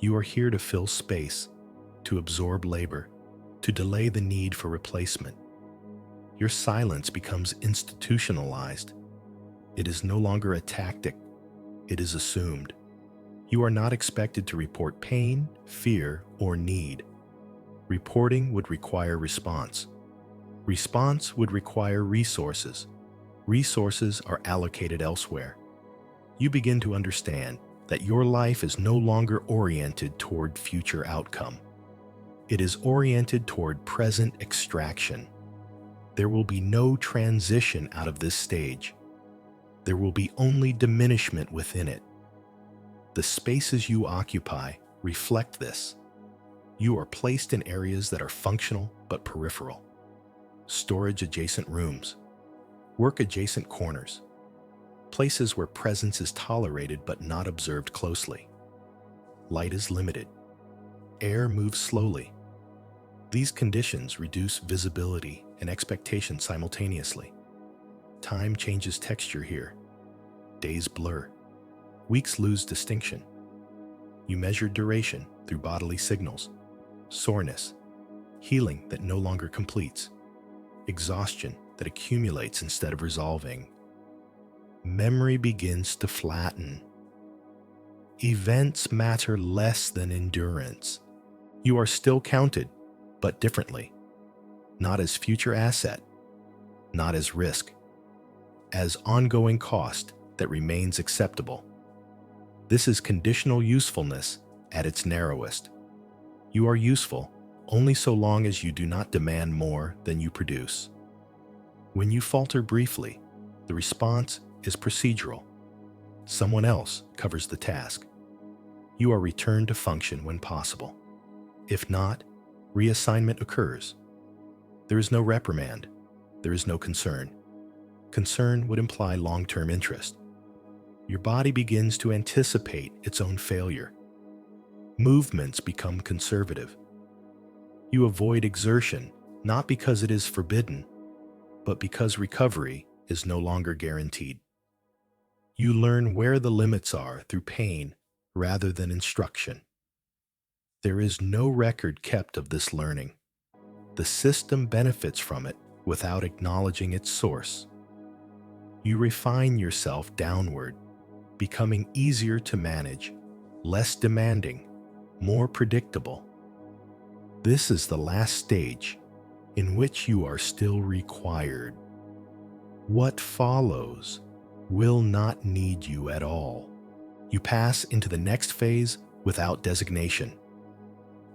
You are here to fill space, to absorb labor, to delay the need for replacement. Your silence becomes institutionalized. It is no longer a tactic, it is assumed. You are not expected to report pain, fear, or need. Reporting would require response. Response would require resources. Resources are allocated elsewhere. You begin to understand that your life is no longer oriented toward future outcome. It is oriented toward present extraction. There will be no transition out of this stage. There will be only diminishment within it. The spaces you occupy reflect this. You are placed in areas that are functional but peripheral. Storage-adjacent rooms, work-adjacent corners, places where presence is tolerated but not observed closely. Light is limited. Air moves slowly. These conditions reduce visibility and expectation simultaneously. Time changes texture here. Days blur. Weeks lose distinction. You measure duration through bodily signals. Soreness, healing that no longer completes, exhaustion that accumulates instead of resolving. Memory begins to flatten. Events matter less than endurance. You are still counted, but differently. Not as future asset, not as risk, as ongoing cost that remains acceptable. This is conditional usefulness at its narrowest. You are useful only so long as you do not demand more than you produce. When you falter briefly, the response is procedural. Someone else covers the task. You are returned to function when possible. If not, reassignment occurs. There is no reprimand. There is no concern. Concern would imply long-term interest. Your body begins to anticipate its own failure. Movements become conservative. You avoid exertion not because it is forbidden, but because recovery is no longer guaranteed. You learn where the limits are through pain rather than instruction. There is no record kept of this learning. The system benefits from it without acknowledging its source. You refine yourself downward, becoming easier to manage, less demanding, more predictable. This is the last stage in which you are still required. What follows will not need you at all. You pass into the next phase without designation.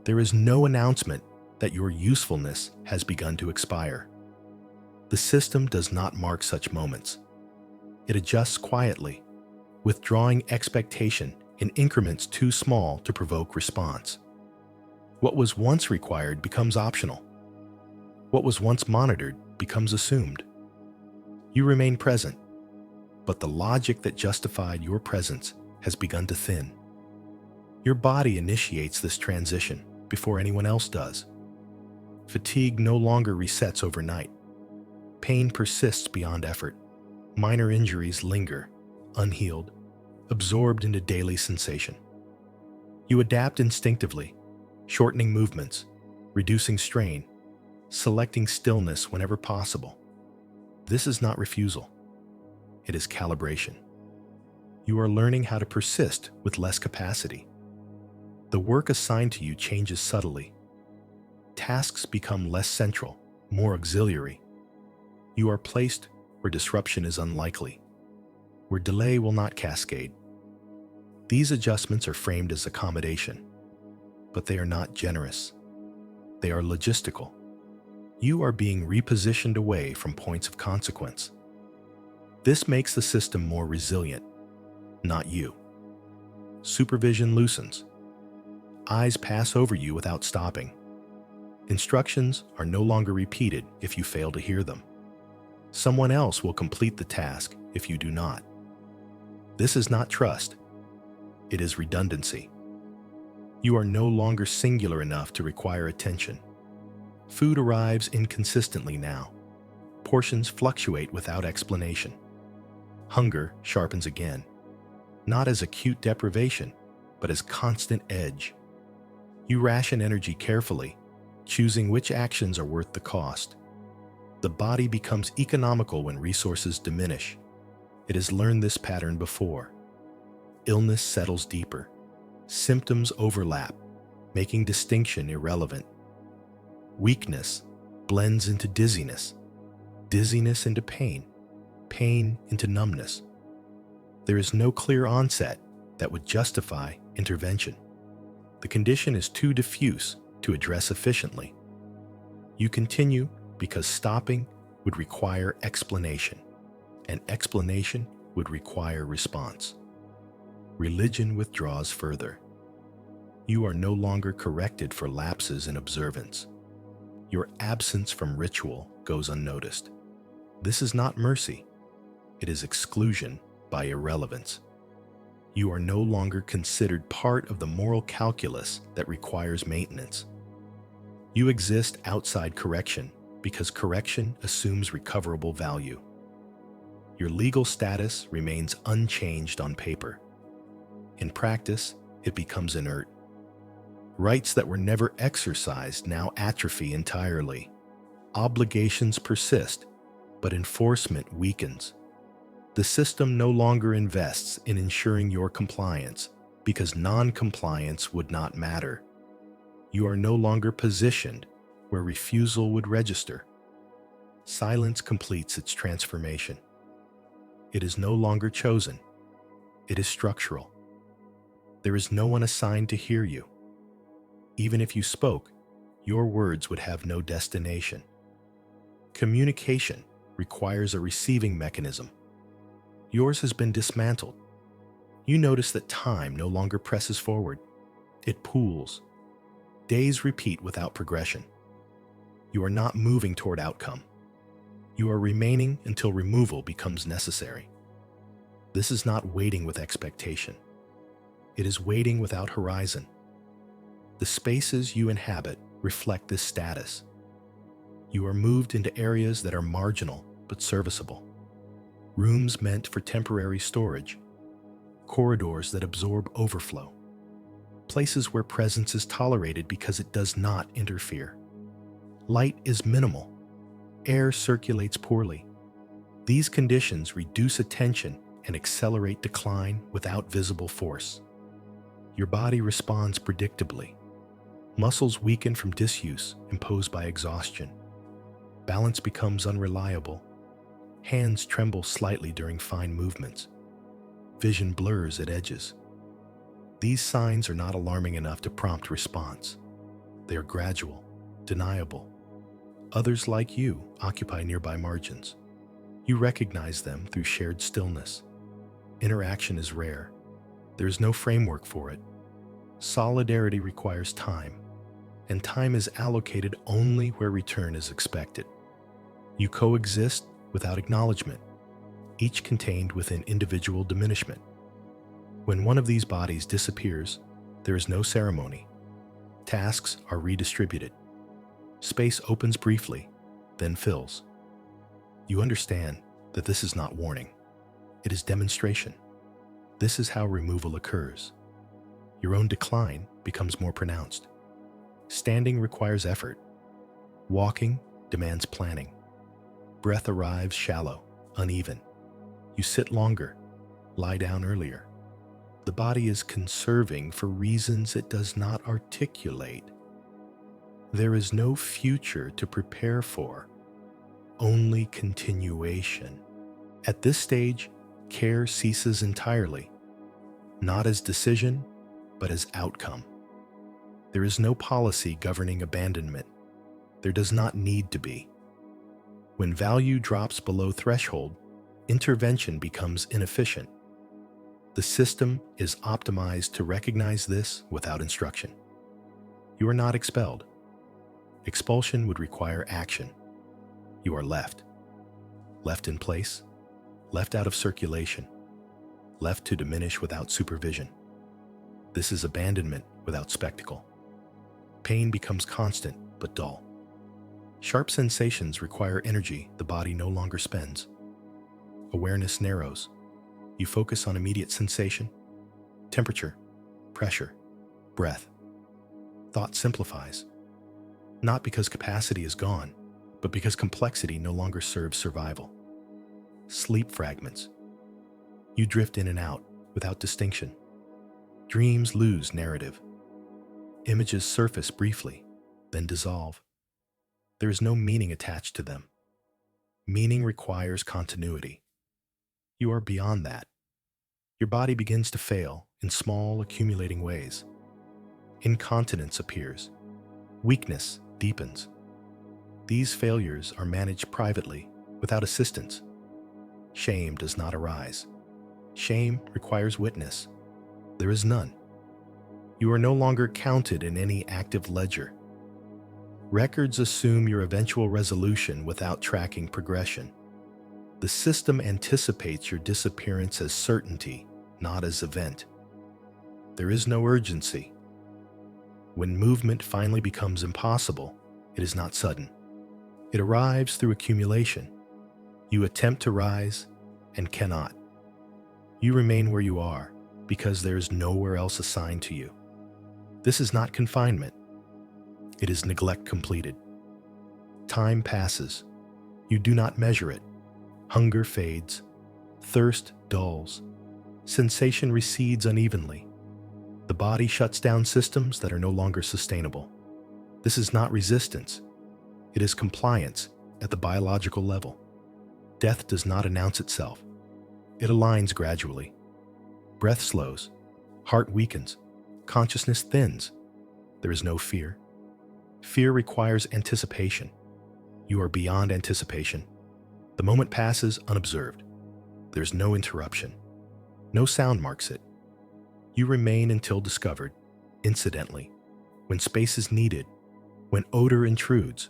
There is no announcement that your usefulness has begun to expire. The system does not mark such moments. It adjusts quietly, withdrawing expectation in increments too small to provoke response. What was once required becomes optional. What was once monitored becomes assumed. You remain present, but the logic that justified your presence has begun to thin. Your body initiates this transition before anyone else does. Fatigue no longer resets overnight. Pain persists beyond effort. Minor injuries linger, unhealed, absorbed into daily sensation. You adapt instinctively, shortening movements, reducing strain, selecting stillness whenever possible. This is not refusal. It is calibration. You are learning how to persist with less capacity. The work assigned to you changes subtly. Tasks become less central, more auxiliary. You are placed where disruption is unlikely, where delay will not cascade. These adjustments are framed as accommodation, but they are not generous. They are logistical. You are being repositioned away from points of consequence. This makes the system more resilient, not you. Supervision loosens. Eyes pass over you without stopping. Instructions are no longer repeated if you fail to hear them. Someone else will complete the task if you do not. This is not trust. It is redundancy. You are no longer singular enough to require attention. Food arrives inconsistently now. Portions fluctuate without explanation. Hunger sharpens again, not as acute deprivation, but as constant edge. You ration energy carefully, choosing which actions are worth the cost. The body becomes economical when resources diminish. It has learned this pattern before. Illness settles deeper. Symptoms overlap, making distinction irrelevant. Weakness blends into dizziness, dizziness into pain, pain into numbness. There is no clear onset that would justify intervention. The condition is too diffuse to address efficiently. You continue because stopping would require explanation, and explanation would require response. Religion withdraws further. You are no longer corrected for lapses in observance. Your absence from ritual goes unnoticed. This is not mercy. It is exclusion by irrelevance. You are no longer considered part of the moral calculus that requires maintenance. You exist outside correction because correction assumes recoverable value. Your legal status remains unchanged on paper. In practice, it becomes inert. Rights that were never exercised now atrophy entirely. Obligations persist, but enforcement weakens. The system no longer invests in ensuring your compliance because non-compliance would not matter. You are no longer positioned where refusal would register. Silence completes its transformation. It is no longer chosen. It is structural. There is no one assigned to hear you. Even if you spoke, your words would have no destination. Communication requires a receiving mechanism. Yours has been dismantled. You notice that time no longer presses forward. It pools. Days repeat without progression. You are not moving toward outcome. You are remaining until removal becomes necessary. This is not waiting with expectation. It is waiting without horizon. The spaces you inhabit reflect this status. You are moved into areas that are marginal but serviceable. Rooms meant for temporary storage. Corridors that absorb overflow. Places where presence is tolerated because it does not interfere. Light is minimal. Air circulates poorly. These conditions reduce attention and accelerate decline without visible force. Your body responds predictably. Muscles weaken from disuse imposed by exhaustion. Balance becomes unreliable. Hands tremble slightly during fine movements. Vision blurs at edges. These signs are not alarming enough to prompt response. They are gradual, deniable. Others like you occupy nearby margins. You recognize them through shared stillness. Interaction is rare. There is no framework for it. Solidarity requires time, and time is allocated only where return is expected. You coexist without acknowledgement, each contained within individual diminishment. When one of these bodies disappears, there is no ceremony. Tasks are redistributed. Space opens briefly, then fills. You understand that this is not warning. It is demonstration. This is how removal occurs. Your own decline becomes more pronounced. Standing requires effort. Walking demands planning. Breath arrives shallow, uneven. You sit longer, lie down earlier. The body is conserving for reasons it does not articulate. There is no future to prepare for, only continuation. At this stage, care ceases entirely, not as decision, but as outcome. There is no policy governing abandonment. There does not need to be. When value drops below threshold, intervention becomes inefficient. The system is optimized to recognize this without instruction. You are not expelled. Expulsion would require action. You are left. Left in place, left out of circulation, left to diminish without supervision. This is abandonment without spectacle. Pain becomes constant but dull. Sharp sensations require energy the body no longer spends. Awareness narrows. You focus on immediate sensation, temperature, pressure, breath. Thought simplifies. Not because capacity is gone, but because complexity no longer serves survival. Sleep fragments. You drift in and out without distinction. Dreams lose narrative. Images surface briefly, then dissolve. There is no meaning attached to them. Meaning requires continuity. You are beyond that. Your body begins to fail in small, accumulating ways. Incontinence appears. Weakness deepens. These failures are managed privately, without assistance. Shame does not arise. Shame requires witness. There is none. You are no longer counted in any active ledger. Records assume your eventual resolution without tracking progression. The system anticipates your disappearance as certainty, not as event. There is no urgency. When movement finally becomes impossible, it is not sudden. It arrives through accumulation. You attempt to rise and cannot. You remain where you are because there is nowhere else assigned to you. This is not confinement. It is neglect completed. Time passes. You do not measure it. Hunger fades. Thirst dulls. Sensation recedes unevenly. The body shuts down systems that are no longer sustainable. This is not resistance. It is compliance at the biological level. Death does not announce itself. It aligns gradually. Breath slows. Heart weakens. Consciousness thins. There is no fear. Fear requires anticipation. You are beyond anticipation. The moment passes unobserved. There is no interruption. No sound marks it. You remain until discovered, incidentally, when space is needed, when odor intrudes,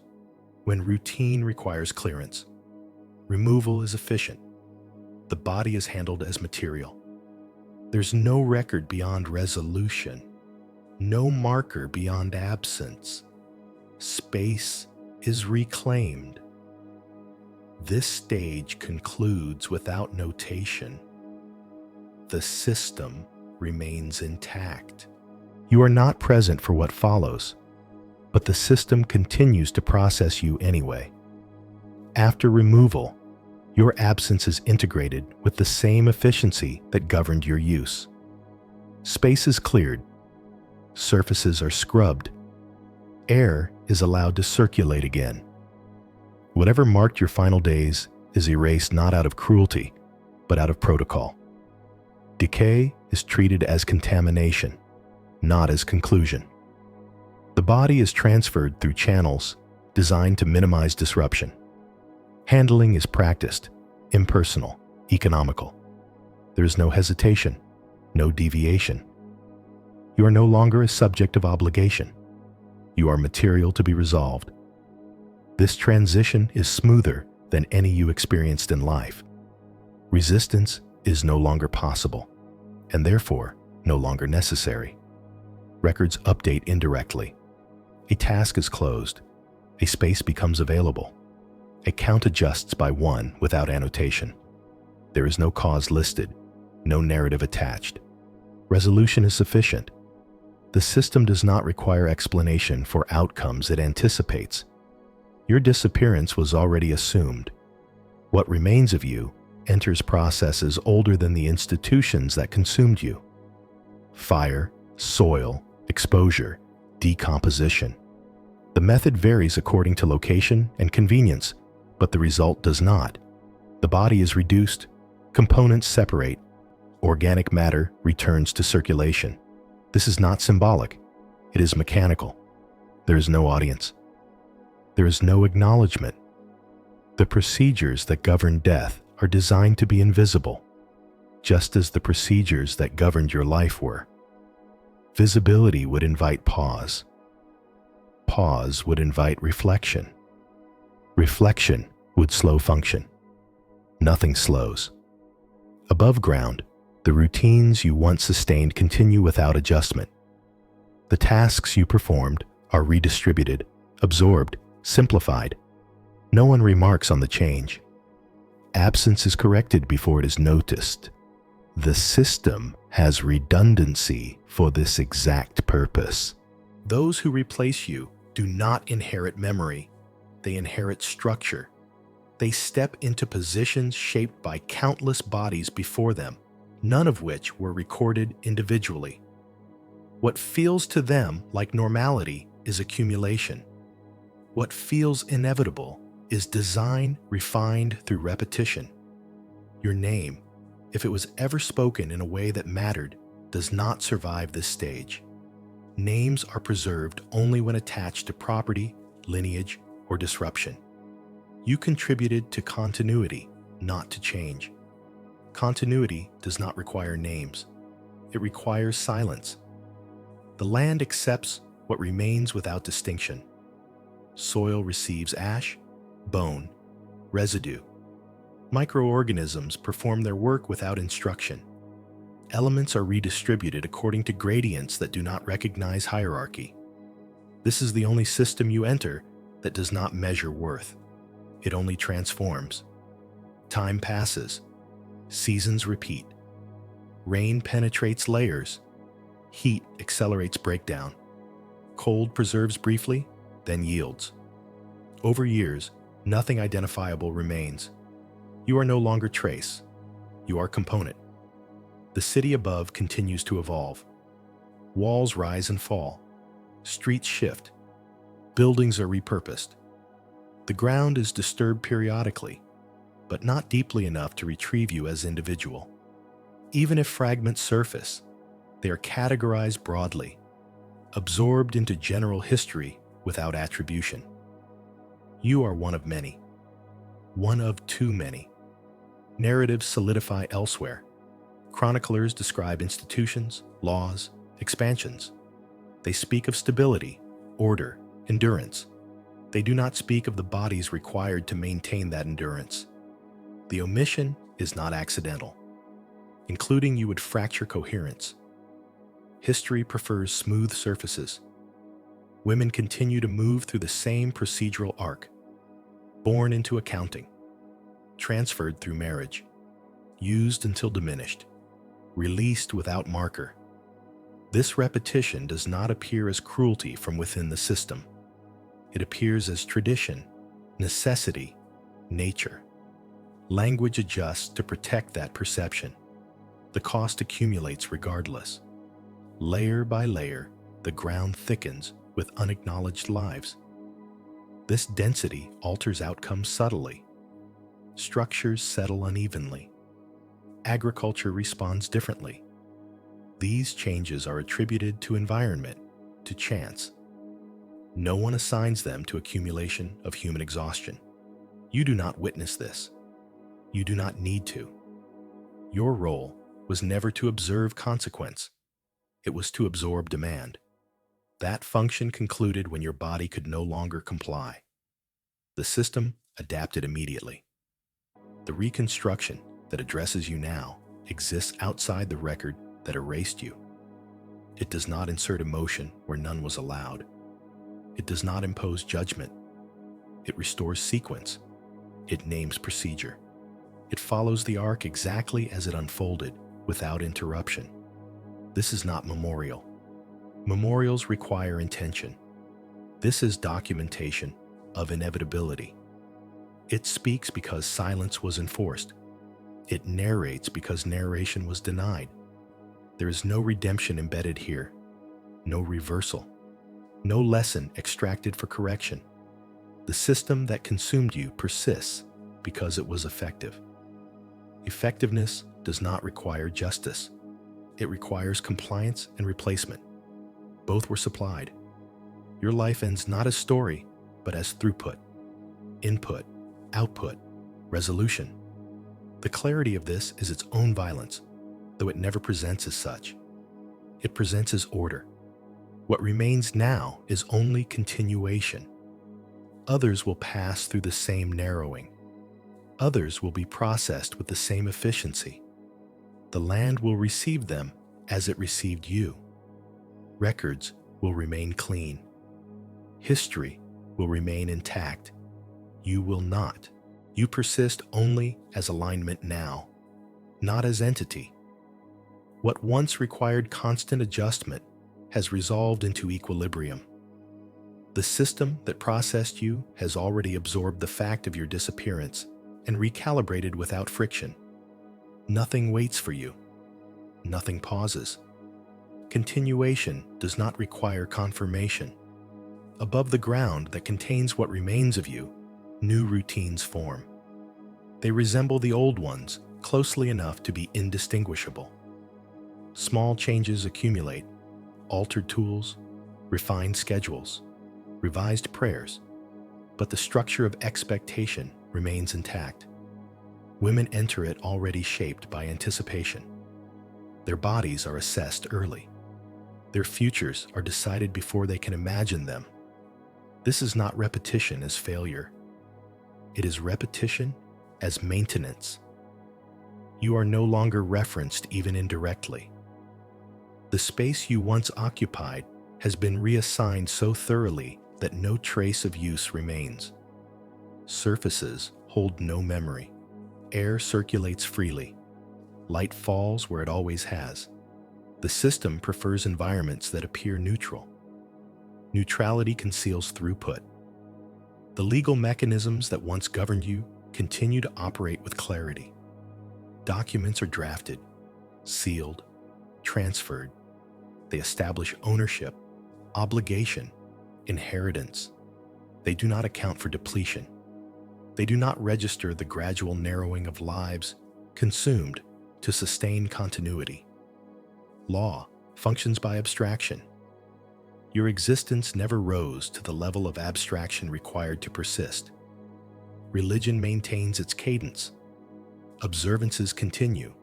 when routine requires clearance. Removal is efficient. The body is handled as material. There's no record beyond resolution, no marker beyond absence. Space is reclaimed. This stage concludes without notation. The system remains intact. You are not present for what follows, but the system continues to process you anyway. After removal, your absence is integrated with the same efficiency that governed your use. Space is cleared. Surfaces are scrubbed. Air is allowed to circulate again. Whatever marked your final days is erased not out of cruelty, but out of protocol. Decay is treated as contamination, not as conclusion. The body is transferred through channels designed to minimize disruption. Handling is practiced, impersonal, economical. There is no hesitation, no deviation. You are no longer a subject of obligation. You are material to be resolved. This transition is smoother than any you experienced in life. Resistance is no longer possible, and therefore no longer necessary. Records update indirectly. A task is closed. A space becomes available. A count adjusts by one without annotation. There is no cause listed, no narrative attached. Resolution is sufficient. The system does not require explanation for outcomes it anticipates. Your disappearance was already assumed. What remains of you enters processes older than the institutions that consumed you. Fire, soil, exposure, decomposition. The method varies according to location and convenience, but the result does not. The body is reduced, components separate, organic matter returns to circulation. This is not symbolic. It is mechanical. There is no audience. There is no acknowledgement. The procedures that govern death are designed to be invisible, just as the procedures that governed your life were. Visibility would invite pause. Pause would invite reflection. Reflection would slow function. Nothing slows. Above ground, the routines you once sustained continue without adjustment. The tasks you performed are redistributed, absorbed, simplified. No one remarks on the change. Absence is corrected before it is noticed. The system has redundancy for this exact purpose. Those who replace you do not inherit memory. They inherit structure. They step into positions shaped by countless bodies before them, none of which were recorded individually. What feels to them like normality is accumulation. What feels inevitable is design refined through repetition. Your name, if it was ever spoken in a way that mattered, does not survive this stage. Names are preserved only when attached to property, lineage, or disruption. You contributed to continuity, not to change. Continuity does not require names. It requires silence. The land accepts what remains without distinction. Soil receives ash, bone, residue. Microorganisms perform their work without instruction. Elements are redistributed according to gradients that do not recognize hierarchy. This is the only system you enter that does not measure worth. It only transforms. Time passes. Seasons repeat. Rain penetrates layers. Heat accelerates breakdown. Cold preserves briefly, then yields. Over years, nothing identifiable remains. You are no longer trace. You are component. The city above continues to evolve. Walls rise and fall. Streets shift. Buildings are repurposed. The ground is disturbed periodically, but not deeply enough to retrieve you as individual. Even if fragments surface, they are categorized broadly, absorbed into general history without attribution. You are one of many, one of too many. Narratives solidify elsewhere. Chroniclers describe institutions, laws, expansions. They speak of stability, order, endurance. They do not speak of the bodies required to maintain that endurance. The omission is not accidental. Including you would fracture coherence. History prefers smooth surfaces. Women continue to move through the same procedural arc, born into accounting, transferred through marriage, used until diminished, released without marker. This repetition does not appear as cruelty from within the system. It appears as tradition, necessity, nature. Language adjusts to protect that perception. The cost accumulates regardless. Layer by layer, the ground thickens with unacknowledged lives. This density alters outcomes subtly. Structures settle unevenly. Agriculture responds differently. These changes are attributed to environment, to chance. No one assigns them to accumulation of human exhaustion. You do not witness this. You do not need to. Your role was never to observe consequence. It was to absorb demand. That function concluded when your body could no longer comply. The system adapted immediately. The reconstruction that addresses you now exists outside the record that erased you. It does not insert emotion where none was allowed. It does not impose judgment. It restores sequence. It names procedure. It follows the arc exactly as it unfolded, without interruption. This is not memorial. Memorials require intention. This is documentation of inevitability. It speaks because silence was enforced. It narrates because narration was denied. There is no redemption embedded here, no reversal, no lesson extracted for correction. The system that consumed you persists because it was effective. Effectiveness does not require justice. It requires compliance and replacement. Both were supplied. Your life ends not as story, but as throughput, input, output, resolution. The clarity of this is its own violence, though it never presents as such. It presents as order. What remains now is only continuation. Others will pass through the same narrowing. Others will be processed with the same efficiency. The land will receive them as it received you. Records will remain clean. History will remain intact. You will not. You persist only as alignment now, not as entity. What once required constant adjustment has resolved into equilibrium. The system that processed you has already absorbed the fact of your disappearance and recalibrated without friction. Nothing waits for you. Nothing pauses. Continuation does not require confirmation. Above the ground that contains what remains of you, new routines form. They resemble the old ones closely enough to be indistinguishable. Small changes accumulate, altered tools, refined schedules, revised prayers, but the structure of expectation remains intact. Women enter it already shaped by anticipation. Their bodies are assessed early. Their futures are decided before they can imagine them. This is not repetition as failure. It is repetition as maintenance. You are no longer referenced even indirectly. The space you once occupied has been reassigned so thoroughly that no trace of use remains. Surfaces hold no memory. Air circulates freely. Light falls where it always has. The system prefers environments that appear neutral. Neutrality conceals throughput. The legal mechanisms that once governed you continue to operate with clarity. Documents are drafted, sealed, transferred. They establish ownership, obligation, inheritance. They do not account for depletion. They do not register the gradual narrowing of lives consumed to sustain continuity. Law functions by abstraction. Your existence never rose to the level of abstraction required to persist. Religion maintains its cadence. Observances continue.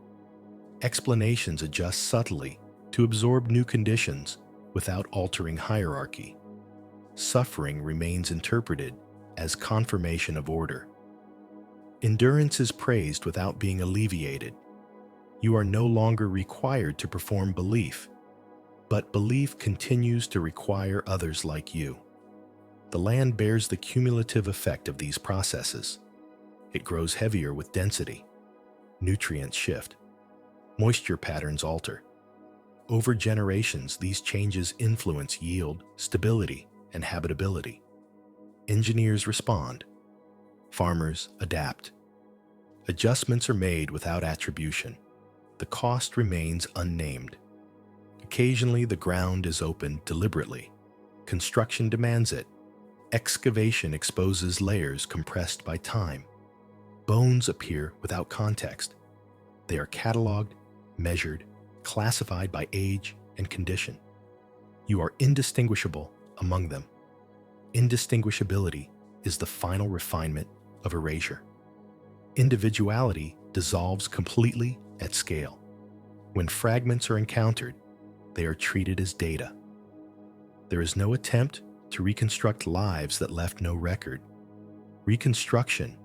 Explanations adjust subtly to absorb new conditions without altering hierarchy. Suffering remains interpreted as confirmation of order. Endurance is praised without being alleviated. You are no longer required to perform belief, but belief continues to require others like you. The land bears the cumulative effect of these processes. It grows heavier with density. Nutrients shift. Moisture patterns alter. Over generations, these changes influence yield, stability, and habitability. Engineers respond. Farmers adapt. Adjustments are made without attribution. The cost remains unnamed. Occasionally, the ground is opened deliberately. Construction demands it. Excavation exposes layers compressed by time. Bones appear without context. They are cataloged, measured, classified by age and condition. You are indistinguishable among them. Indistinguishability is the final refinement of erasure. Individuality dissolves completely at scale. When fragments are encountered, they are treated as data. There is no attempt to reconstruct lives that left no record. Reconstruction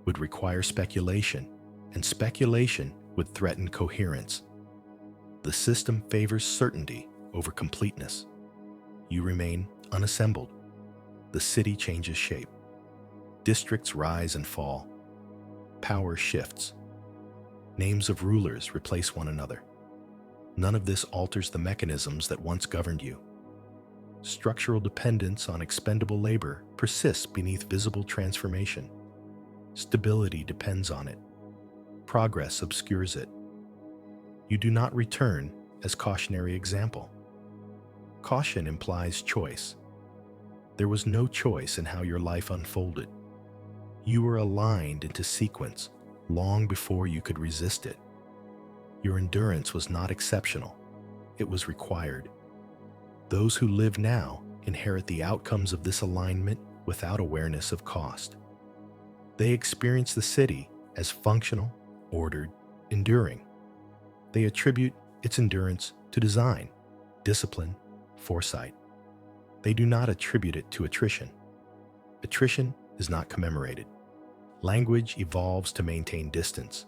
would require speculation, and speculation would threaten coherence. The system favors certainty over completeness. You remain unassembled. The city changes shape. Districts rise and fall. Power shifts. Names of rulers replace one another. None of this alters the mechanisms that once governed you. Structural dependence on expendable labor persists beneath visible transformation. Stability depends on it. Progress obscures it. You do not return as cautionary example. Caution implies choice. There was no choice in how your life unfolded. You were aligned into sequence long before you could resist it. Your endurance was not exceptional. It was required. Those who live now inherit the outcomes of this alignment without awareness of cost. They experience the city as functional, ordered, enduring. They attribute its endurance to design, discipline, foresight. They do not attribute it to attrition. Attrition is not commemorated. Language evolves to maintain distance.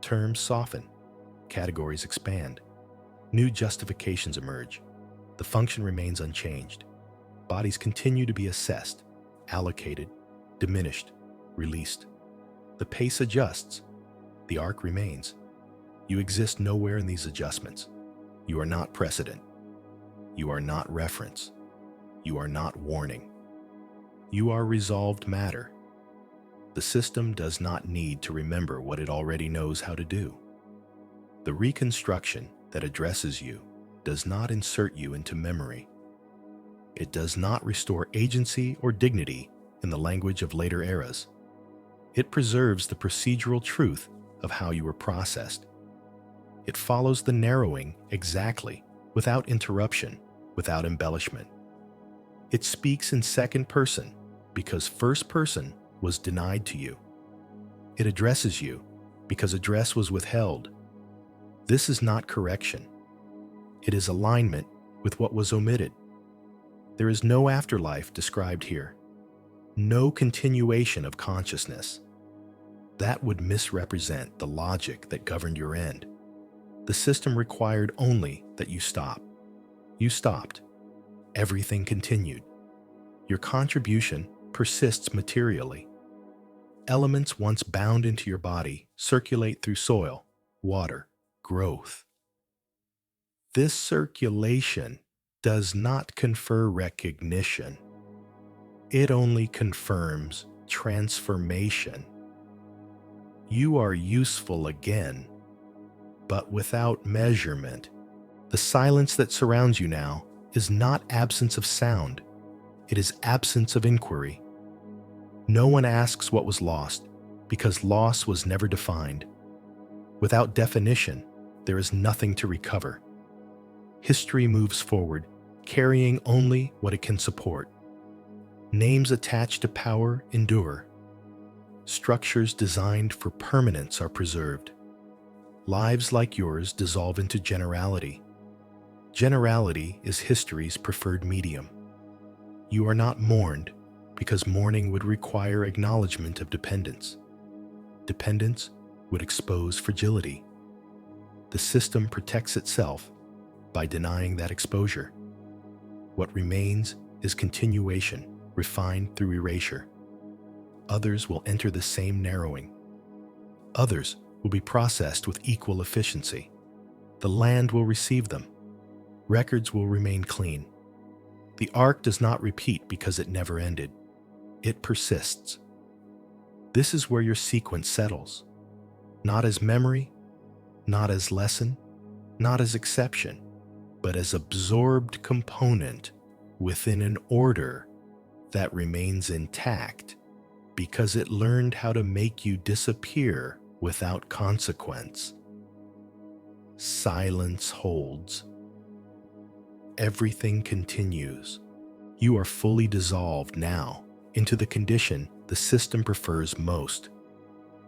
Terms soften. Categories expand. New justifications emerge. The function remains unchanged. Bodies continue to be assessed, allocated, diminished, released. The pace adjusts. The arc remains. You exist nowhere in these adjustments. You are not precedent. You are not reference. You are not warning. You are resolved matter. The system does not need to remember what it already knows how to do. The reconstruction that addresses you does not insert you into memory. It does not restore agency or dignity in the language of later eras. It preserves the procedural truth of how you were processed. It follows the narrowing exactly, without interruption, without embellishment. It speaks in second person because first person was denied to you. It addresses you because address was withheld. This is not correction. It is alignment with what was omitted. There is no afterlife described here. No continuation of consciousness. That would misrepresent the logic that governed your end. The system required only that you stop. You stopped. Everything continued. Your contribution persists materially. Elements once bound into your body circulate through soil, water, growth. This circulation does not confer recognition. It only confirms transformation. You are useful again, but without measurement. The silence that surrounds you now is not absence of sound. It is absence of inquiry. No one asks what was lost, because loss was never defined. Without definition, there is nothing to recover. History moves forward, carrying only what it can support. Names attached to power endure. Structures designed for permanence are preserved. Lives like yours dissolve into generality. Generality is history's preferred medium. You are not mourned, because mourning would require acknowledgement of dependence. Dependence would expose fragility. The system protects itself by denying that exposure. What remains is continuation, refined through erasure. Others will enter the same narrowing. Others will be processed with equal efficiency. The land will receive them. Records will remain clean. The arc does not repeat because it never ended. It persists. This is where your sequence settles. Not as memory, not as lesson, not as exception, but as absorbed component within an order that remains intact because it learned how to make you disappear without consequence. Silence holds. Everything continues. You are fully dissolved now into the condition the system prefers most: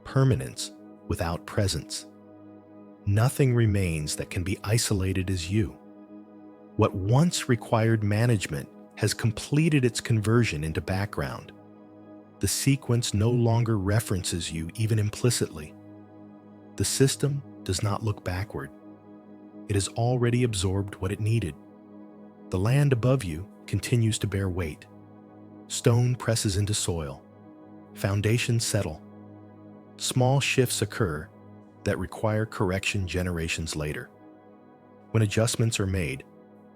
permanence without presence. Nothing remains that can be isolated as you. What once required management has completed its conversion into background. The sequence no longer references you even implicitly. The system does not look backward. It has already absorbed what it needed. The land above you continues to bear weight. Stone presses into soil. Foundations settle. Small shifts occur that require correction generations later. When adjustments are made,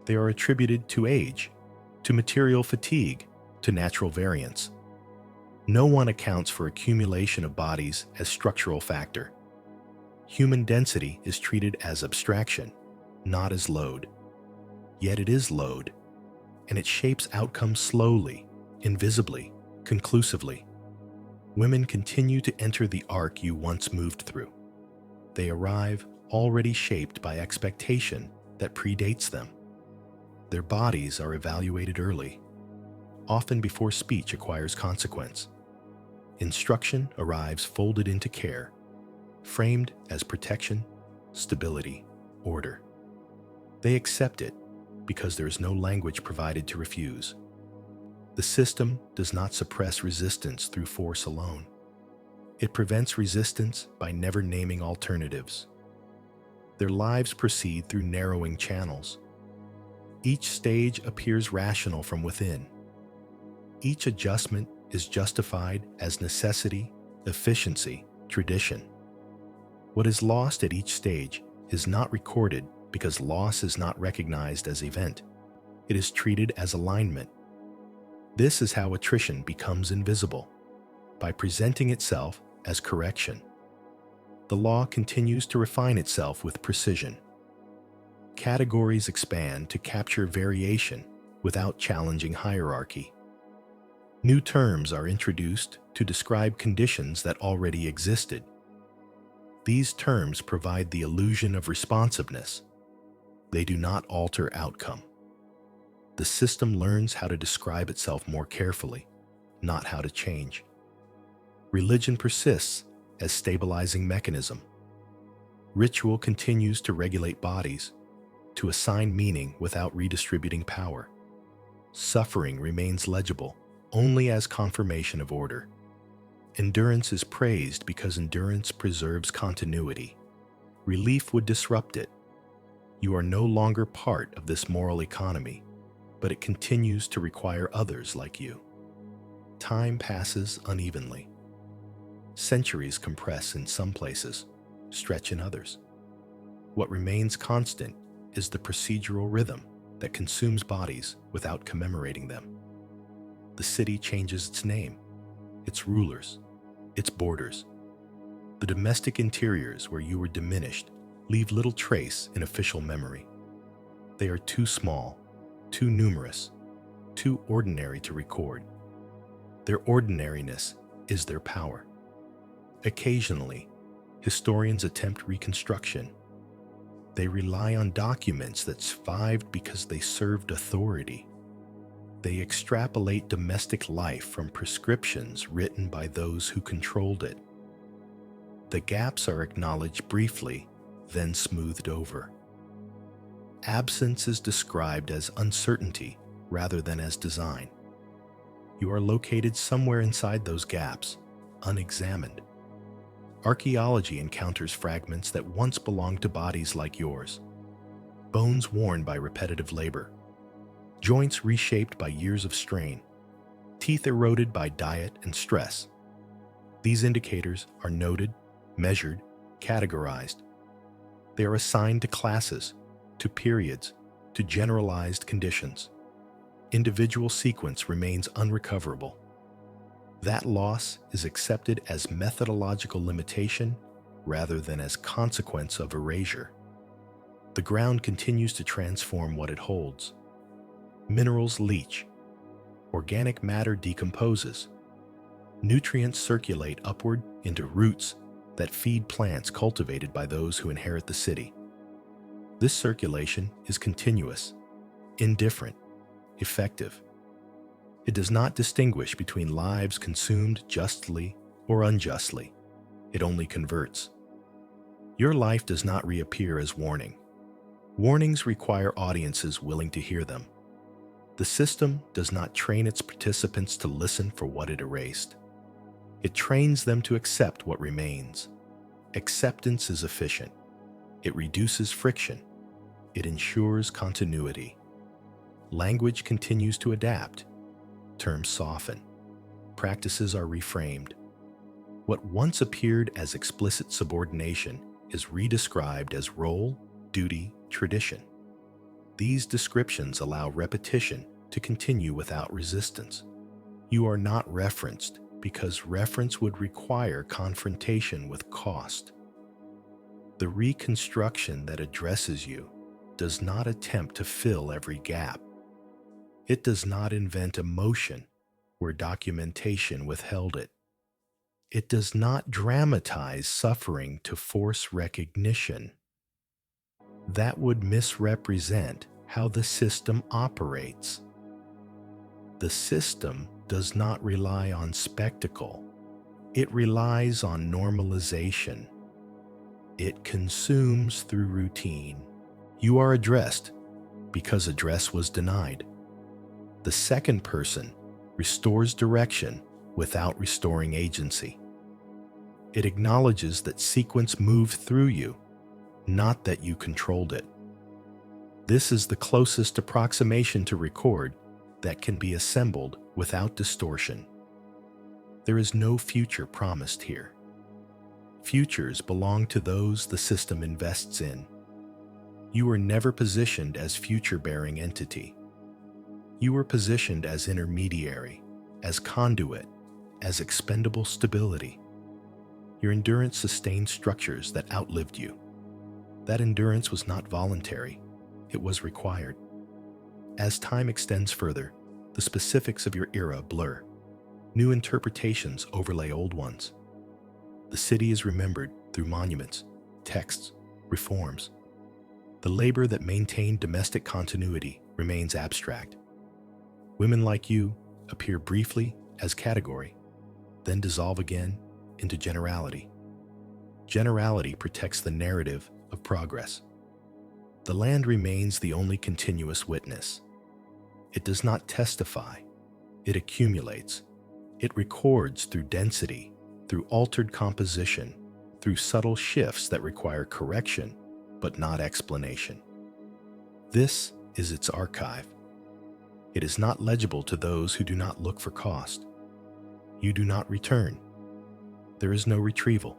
they are attributed to age, to material fatigue, to natural variance. No one accounts for accumulation of bodies as structural factor. Human density is treated as abstraction, not as load. Yet it is load, and it shapes outcomes slowly, invisibly, conclusively. Women continue to enter the arc you once moved through. They arrive already shaped by expectation that predates them. Their bodies are evaluated early, often before speech acquires consequence. Instruction arrives folded into care, framed as protection, stability, order. They accept it because there is no language provided to refuse. The system does not suppress resistance through force alone. It prevents resistance by never naming alternatives. Their lives proceed through narrowing channels. Each stage appears rational from within. Each adjustment is justified as necessity, efficiency, tradition. What is lost at each stage is not recorded because loss is not recognized as event. It is treated as alignment. This is how attrition becomes invisible, by presenting itself as correction. The law continues to refine itself with precision. Categories expand to capture variation without challenging hierarchy. New terms are introduced to describe conditions that already existed. These terms provide the illusion of responsiveness. They do not alter outcome. The system learns how to describe itself more carefully, not how to change. Religion persists as stabilizing mechanism. Ritual continues to regulate bodies, to assign meaning without redistributing power. Suffering remains legible only as confirmation of order. Endurance is praised because endurance preserves continuity. Relief would disrupt it. You are no longer part of this moral economy, but it continues to require others like you. Time passes unevenly. Centuries compress in some places, stretch in others. What remains constant is the procedural rhythm that consumes bodies without commemorating them. The city changes its name, its rulers, its borders. The domestic interiors where you were diminished leave little trace in official memory. They are too small, too numerous, too ordinary to record. Their ordinariness is their power. Occasionally, historians attempt reconstruction. They rely on documents that survived because they served authority. They extrapolate domestic life from prescriptions written by those who controlled it. The gaps are acknowledged briefly, then smoothed over. Absence is described as uncertainty rather than as design. You are located somewhere inside those gaps, unexamined. Archaeology encounters fragments that once belonged to bodies like yours. Bones worn by repetitive labor. Joints reshaped by years of strain. Teeth eroded by diet and stress. These indicators are noted, measured, categorized. They are assigned to classes, to periods, to generalized conditions. Individual sequence remains unrecoverable. That loss is accepted as methodological limitation rather than as consequence of erasure. The ground continues to transform what it holds. Minerals leach. Organic matter decomposes. Nutrients circulate upward into roots that feed plants cultivated by those who inherit the city. This circulation is continuous, indifferent, effective. It does not distinguish between lives consumed justly or unjustly. It only converts. Your life does not reappear as warning. Warnings require audiences willing to hear them. The system does not train its participants to listen for what it erased. It trains them to accept what remains. Acceptance is efficient. It reduces friction. It ensures continuity. Language continues to adapt. Terms soften. Practices are reframed. What once appeared as explicit subordination is redescribed as role, duty, tradition. These descriptions allow repetition to continue without resistance. You are not referenced because reference would require confrontation with cost. The reconstruction that addresses you does not attempt to fill every gap. It does not invent emotion where documentation withheld it. It does not dramatize suffering to force recognition. That would misrepresent how the system operates. The system does not rely on spectacle. It relies on normalization. It consumes through routine. You are addressed because address was denied. The second person restores direction without restoring agency. It acknowledges that sequence moved through you, not that you controlled it. This is the closest approximation to record that can be assembled without distortion. There is no future promised here. Futures belong to those the system invests in. You were never positioned as future-bearing entity. You were positioned as intermediary, as conduit, as expendable stability. Your endurance sustained structures that outlived you. That endurance was not voluntary, it was required. As time extends further, the specifics of your era blur. New interpretations overlay old ones. The city is remembered through monuments, texts, reforms. The labor that maintained domestic continuity remains abstract. Women like you appear briefly as category, then dissolve again into generality. Generality protects the narrative of progress. The land remains the only continuous witness. It does not testify. It accumulates. It records through density, through altered composition, through subtle shifts that require correction, but not explanation. This is its archive. It is not legible to those who do not look for cost. You do not return. There is no retrieval.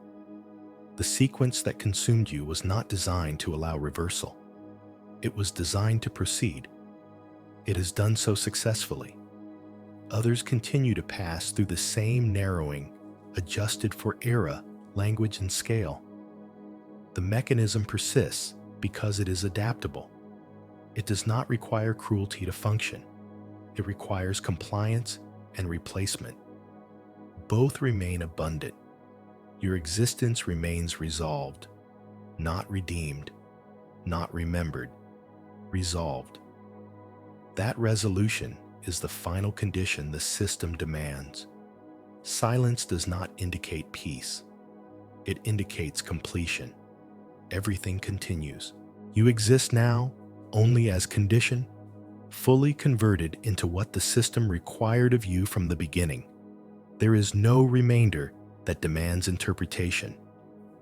The sequence that consumed you was not designed to allow reversal. It was designed to proceed. It has done so successfully. Others continue to pass through the same narrowing, adjusted for era, language, and scale. The mechanism persists because it is adaptable. It does not require cruelty to function. It requires compliance and replacement. Both remain abundant. Your existence remains resolved, not redeemed, not remembered, resolved. That resolution is the final condition the system demands. Silence does not indicate peace. It indicates completion. Everything continues. You exist now only as condition, fully converted into what the system required of you from the beginning. There is no remainder that demands interpretation.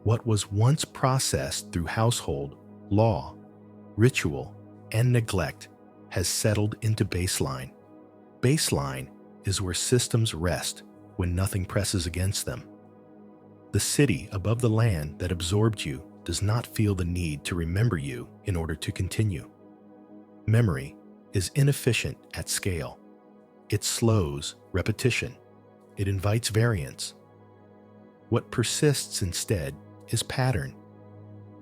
What was once processed through household, law, ritual, and neglect has settled into baseline. Baseline is where systems rest when nothing presses against them. The city above the land that absorbed you does not feel the need to remember you in order to continue. Memory is inefficient at scale. It slows repetition. It invites variance. What persists instead is pattern,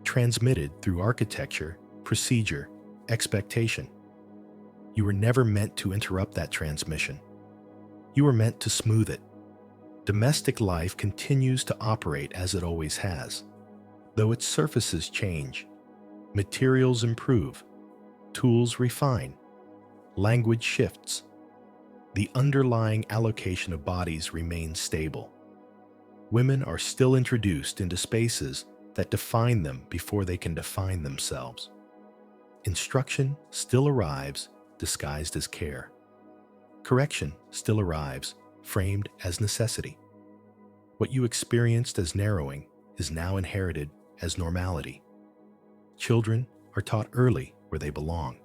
transmitted through architecture, procedure, expectation. You were never meant to interrupt that transmission. You were meant to smooth it. Domestic life continues to operate as it always has, though its surfaces change, materials improve, tools refine, language shifts. The underlying allocation of bodies remains stable. Women are still introduced into spaces that define them before they can define themselves. Instruction still arrives disguised as care. Correction still arrives framed as necessity. What you experienced as narrowing is now inherited as normality. Children are taught early where they belong.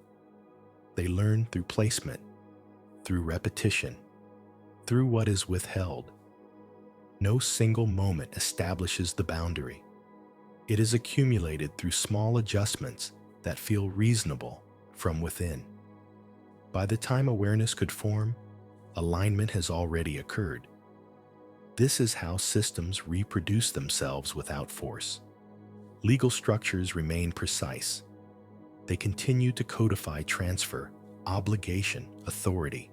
They learn through placement, through repetition, through what is withheld. No single moment establishes the boundary. It is accumulated through small adjustments that feel reasonable from within. By the time awareness could form, alignment has already occurred. This is how systems reproduce themselves without force. Legal structures remain precise. They continue to codify transfer, obligation, authority.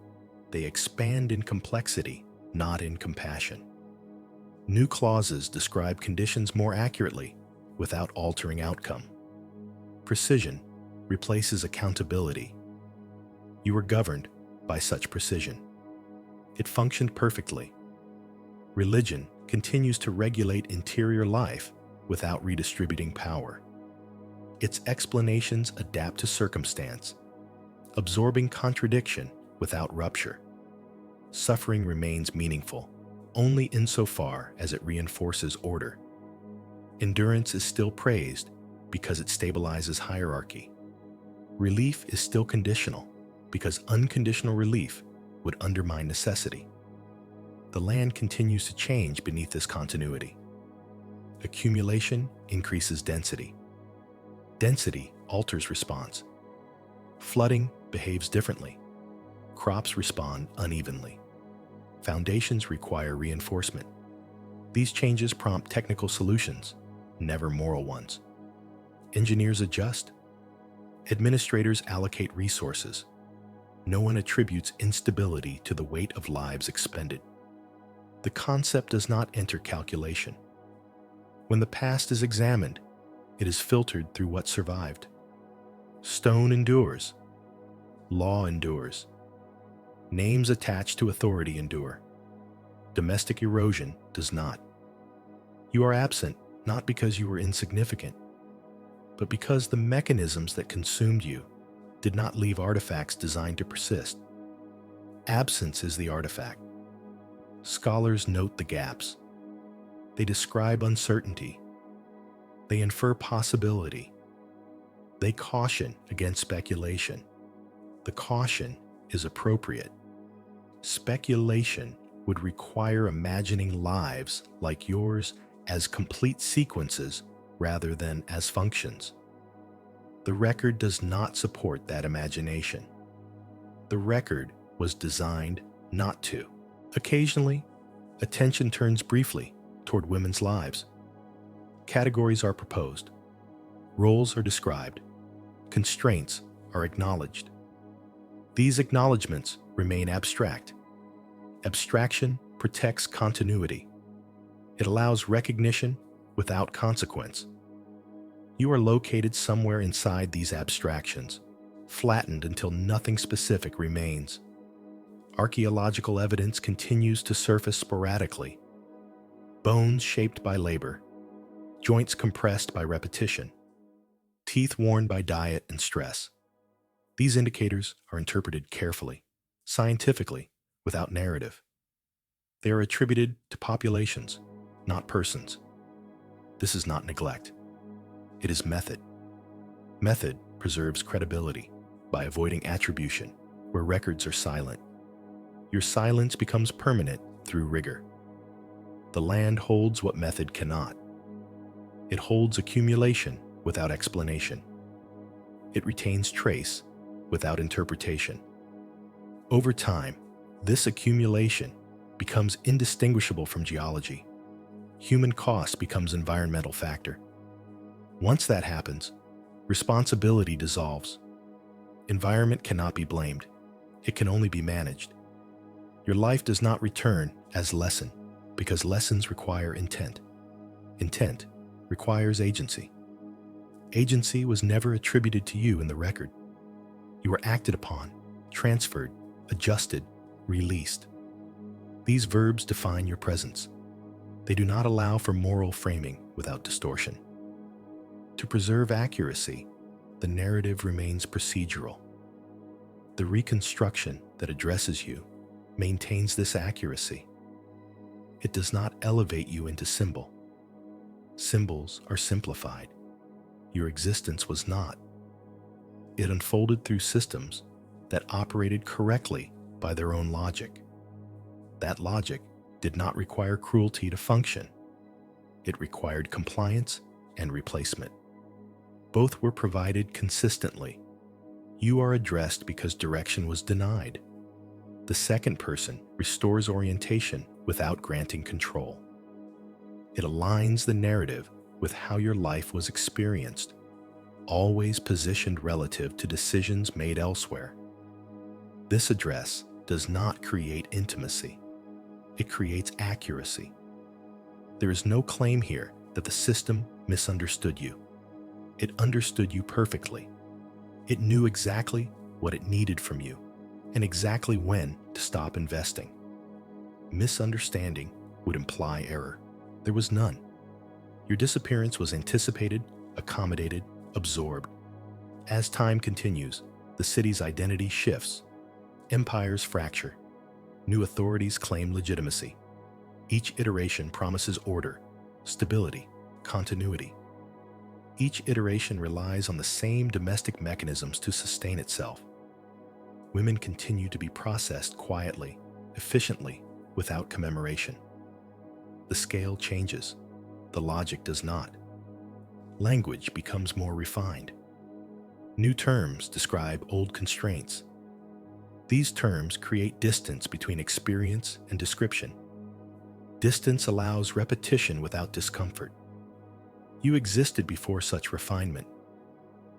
They expand in complexity, not in compassion. New clauses describe conditions more accurately without altering outcome. Precision replaces accountability. You were governed by such precision. It functioned perfectly. Religion continues to regulate interior life without redistributing power. Its explanations adapt to circumstance, absorbing contradiction without rupture. Suffering remains meaningful only insofar as it reinforces order. Endurance is still praised because it stabilizes hierarchy. Relief is still conditional because unconditional relief would undermine necessity. The land continues to change beneath this continuity. Accumulation increases density. Density alters response. Flooding behaves differently. Crops respond unevenly. Foundations require reinforcement. These changes prompt technical solutions, never moral ones. Engineers adjust. Administrators allocate resources. No one attributes instability to the weight of lives expended. The concept does not enter calculation. When the past is examined, it is filtered through what survived. Stone endures. Law endures. Names attached to authority endure. Domestic erosion does not. You are absent not because you were insignificant, but because the mechanisms that consumed you did not leave artifacts designed to persist. Absence is the artifact. Scholars note the gaps. They describe uncertainty. They infer possibility. They caution against speculation. The caution is appropriate. Speculation would require imagining lives like yours as complete sequences rather than as functions. The record does not support that imagination. The record was designed not to. Occasionally, attention turns briefly toward women's lives. Categories are proposed. Roles are described. Constraints are acknowledged. These acknowledgments remain abstract. Abstraction protects continuity. It allows recognition without consequence. You are located somewhere inside these abstractions, flattened until nothing specific remains. Archaeological evidence continues to surface sporadically. Bones shaped by labor, joints compressed by repetition, teeth worn by diet and stress. These indicators are interpreted carefully, scientifically, without narrative. They are attributed to populations, not persons. This is not neglect. It is method. Method preserves credibility by avoiding attribution where records are silent. Your silence becomes permanent through rigor. The land holds what method cannot. It holds accumulation without explanation. It retains trace without interpretation. Over time, this accumulation becomes indistinguishable from geology. Human cost becomes environmental factor. Once that happens, responsibility dissolves. Environment cannot be blamed. It can only be managed. Your life does not return as lesson because lessons require intent. Intent requires agency. Agency was never attributed to you in the record. You were acted upon, transferred, adjusted, released. These verbs define your presence. They do not allow for moral framing without distortion. To preserve accuracy, the narrative remains procedural. The reconstruction that addresses you maintains this accuracy. It does not elevate you into symbol. Symbols are simplified. Your existence was not. It unfolded through systems that operated correctly by their own logic. That logic did not require cruelty to function. It required compliance and replacement. Both were provided consistently. You are addressed because direction was denied. The second person restores orientation without granting control. It aligns the narrative with how your life was experienced, always positioned relative to decisions made elsewhere. This address does not create intimacy. It creates accuracy. There is no claim here that the system misunderstood you. It understood you perfectly. It knew exactly what it needed from you and exactly when to stop investing. Misunderstanding would imply error. There was none. Your disappearance was anticipated, accommodated, absorbed. As time continues, the city's identity shifts. Empires fracture. New authorities claim legitimacy. Each iteration promises order, stability, continuity. Each iteration relies on the same domestic mechanisms to sustain itself. Women continue to be processed quietly, efficiently, without commemoration. The scale changes. The logic does not. Language becomes more refined. New terms describe old constraints. These terms create distance between experience and description. Distance allows repetition without discomfort. You existed before such refinement.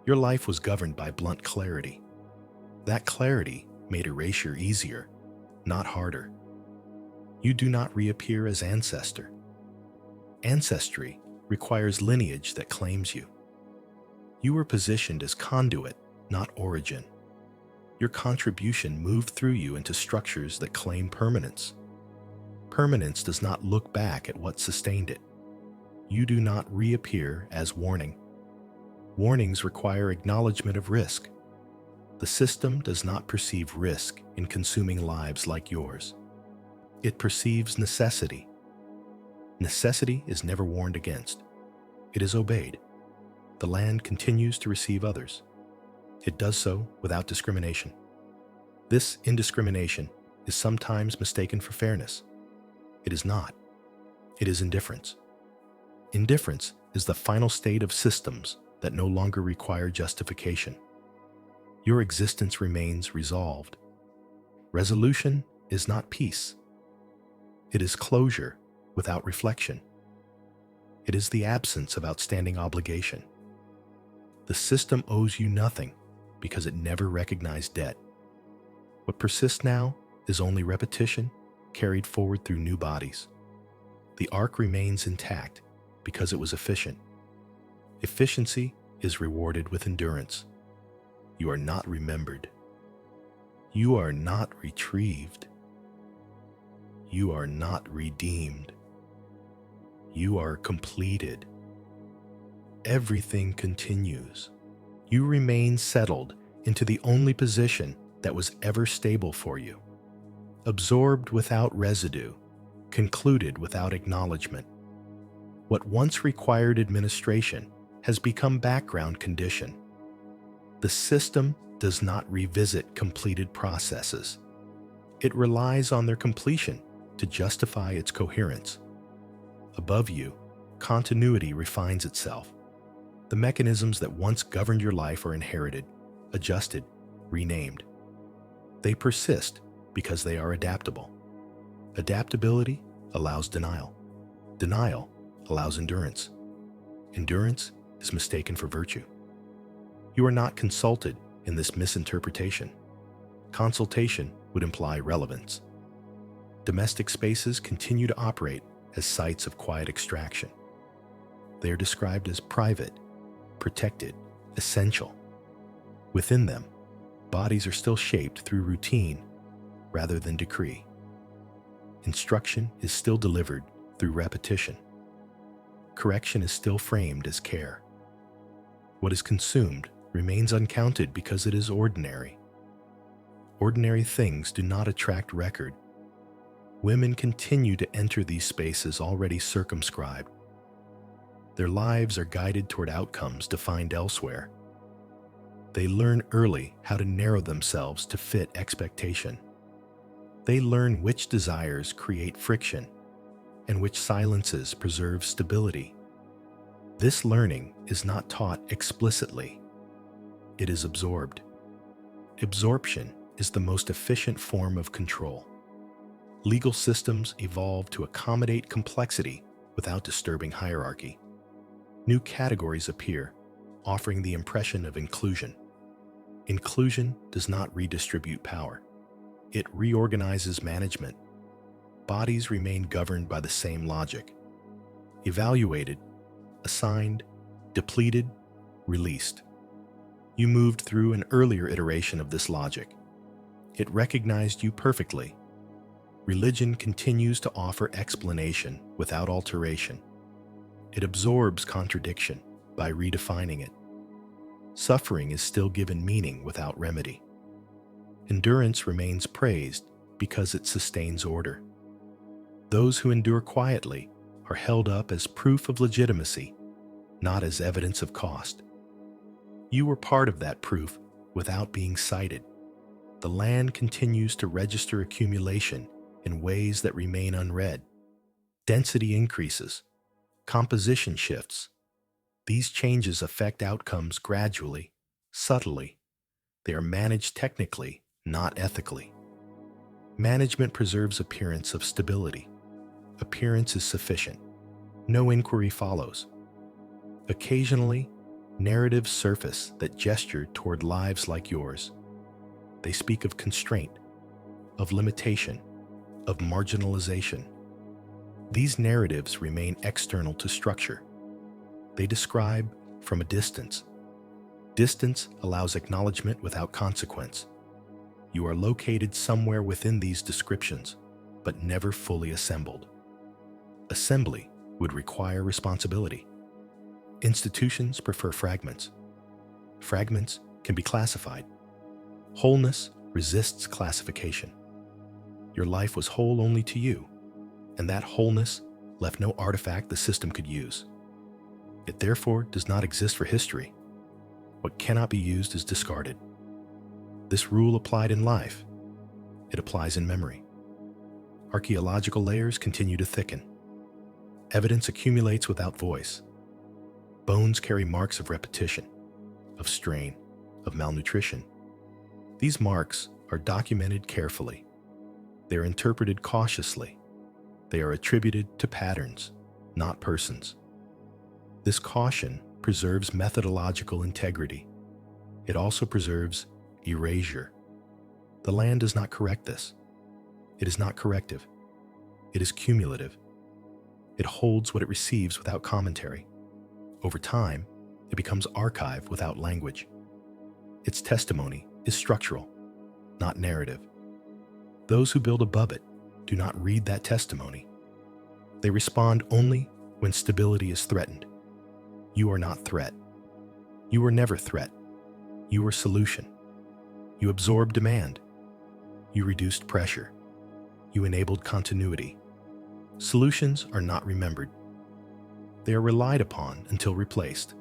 Your life was governed by blunt clarity. That clarity made erasure easier, not harder. You do not reappear as ancestor. Ancestry requires lineage that claims you. You were positioned as conduit, not origin. Your contribution moved through you into structures that claim permanence. Permanence does not look back at what sustained it. You do not reappear as warning. Warnings require acknowledgement of risk. The system does not perceive risk in consuming lives like yours. It perceives necessity. Necessity is never warned against. It is obeyed. The land continues to receive others. It does so without discrimination. This indiscrimination is sometimes mistaken for fairness. It is not. It is indifference. Indifference is the final state of systems that no longer require justification. Your existence remains resolved. Resolution is not peace. It is closure without reflection. It is the absence of outstanding obligation. The system owes you nothing because it never recognized debt. What persists now is only repetition carried forward through new bodies. The arc remains intact because it was efficient. Efficiency is rewarded with endurance. You are not remembered. You are not retrieved. You are not redeemed. You are completed. Everything continues. You remain settled into the only position that was ever stable for you. Absorbed without residue, concluded without acknowledgement. What once required administration has become background condition. The system does not revisit completed processes. It relies on their completion to justify its coherence. Above you, continuity refines itself. The mechanisms that once governed your life are inherited, adjusted, renamed. They persist because they are adaptable. Adaptability allows denial. Denial allows endurance. Endurance is mistaken for virtue. You are not consulted in this misinterpretation. Consultation would imply relevance. Domestic spaces continue to operate as sites of quiet extraction. They are described as private, protected, essential. Within them, bodies are still shaped through routine rather than decree. Instruction is still delivered through repetition. Correction is still framed as care. What is consumed remains uncounted because it is ordinary. Ordinary things do not attract record. Women continue to enter these spaces already circumscribed. Their lives are guided toward outcomes defined elsewhere. They learn early how to narrow themselves to fit expectation. They learn which desires create friction and which silences preserve stability. This learning is not taught explicitly. It is absorbed. Absorption is the most efficient form of control. Legal systems evolve to accommodate complexity without disturbing hierarchy. New categories appear, offering the impression of inclusion. Inclusion does not redistribute power. It reorganizes management. Bodies remain governed by the same logic. Evaluated, assigned, depleted, released. You moved through an earlier iteration of this logic. It recognized you perfectly. Religion continues to offer explanation without alteration. It absorbs contradiction by redefining it. Suffering is still given meaning without remedy. Endurance remains praised because it sustains order. Those who endure quietly are held up as proof of legitimacy, not as evidence of cost. You were part of that proof without being cited. The land continues to register accumulation in ways that remain unread. Density increases. Composition shifts. These changes affect outcomes gradually, subtly. They are managed technically, not ethically. Management preserves appearance of stability. Appearance is sufficient. No inquiry follows. Occasionally, narratives surface that gesture toward lives like yours. They speak of constraint, of limitation, of marginalization. These narratives remain external to structure. They describe from a distance. Distance allows acknowledgement without consequence. You are located somewhere within these descriptions, but never fully assembled. Assembly would require responsibility. Institutions prefer fragments. Fragments can be classified. Wholeness resists classification. Your life was whole only to you, and that wholeness left no artifact the system could use. It therefore does not exist for history. What cannot be used is discarded. This rule applied in life. It applies in memory. Archaeological layers continue to thicken. Evidence accumulates without voice. Bones carry marks of repetition, of strain, of malnutrition. These marks are documented carefully. They are interpreted cautiously. They are attributed to patterns, not persons. This caution preserves methodological integrity. It also preserves erasure. The land does not correct this. It is not corrective. It is cumulative. It holds what it receives without commentary. Over time, it becomes archive without language. Its testimony is structural, not narrative. Those who build above it do not read that testimony. They respond only when stability is threatened. You are not threat. You were never threat. You were solution. You absorbed demand. You reduced pressure. You enabled continuity. Solutions are not remembered. They are relied upon until replaced.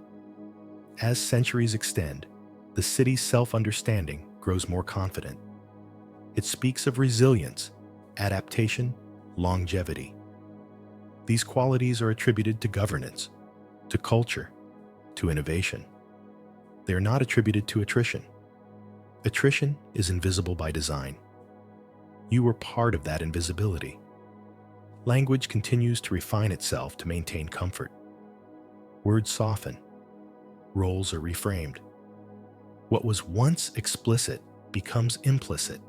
As centuries extend, the city's self-understanding grows more confident. It speaks of resilience, adaptation, longevity. These qualities are attributed to governance, to culture, to innovation. They are not attributed to attrition. Attrition is invisible by design. You were part of that invisibility. Language continues to refine itself to maintain comfort. Words soften. Roles are reframed. What was once explicit becomes implicit.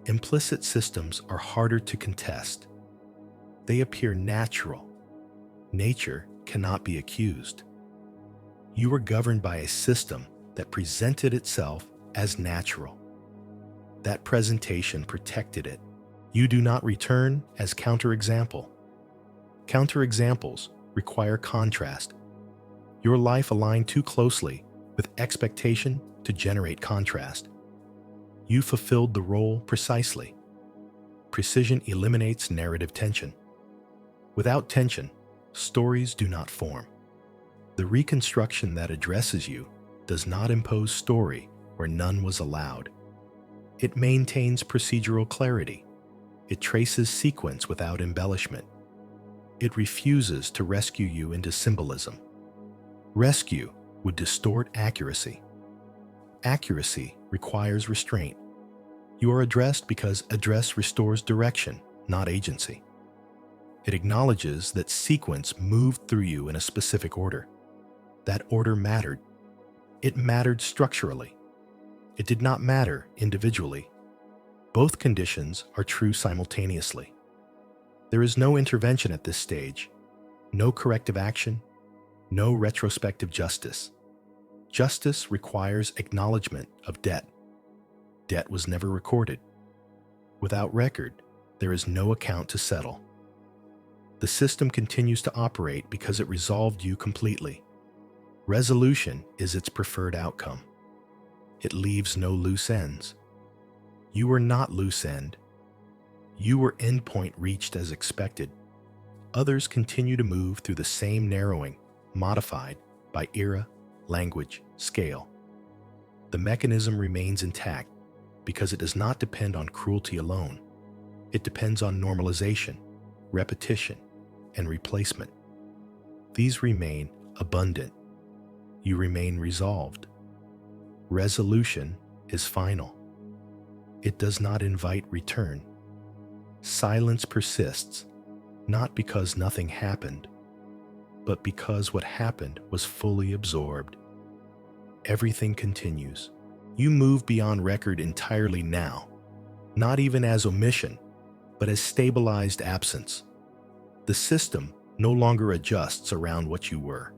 Implicit systems are harder to contest. They appear natural. Nature cannot be accused. You were governed by a system that presented itself as natural. That presentation protected it. You do not return as counterexample. Counterexamples require contrast. Your life aligned too closely with expectation to generate contrast. You fulfilled the role precisely. Precision eliminates narrative tension. Without tension, stories do not form. The reconstruction that addresses you does not impose story where none was allowed. It maintains procedural clarity. It traces sequence without embellishment. It refuses to rescue you into symbolism. Rescue would distort accuracy. Accuracy requires restraint. You are addressed because address restores direction, not agency. It acknowledges that sequence moved through you in a specific order. That order mattered. It mattered structurally. It did not matter individually. Both conditions are true simultaneously. There is no intervention at this stage, no corrective action, no retrospective justice. Justice requires acknowledgement of debt. Debt was never recorded. Without record, there is no account to settle. The system continues to operate because it resolved you completely. Resolution is its preferred outcome. It leaves no loose ends. You were not loose end. You were endpoint reached as expected. Others continue to move through the same narrowing, modified by era, language, scale. The mechanism remains intact because it does not depend on cruelty alone. It depends on normalization, repetition, and replacement. These remain abundant. You remain resolved. Resolution is final. It does not invite return. Silence persists, not because nothing happened, but because what happened was fully absorbed. Everything continues. You move beyond record entirely now, not even as omission, but as stabilized absence. The system no longer adjusts around what you were.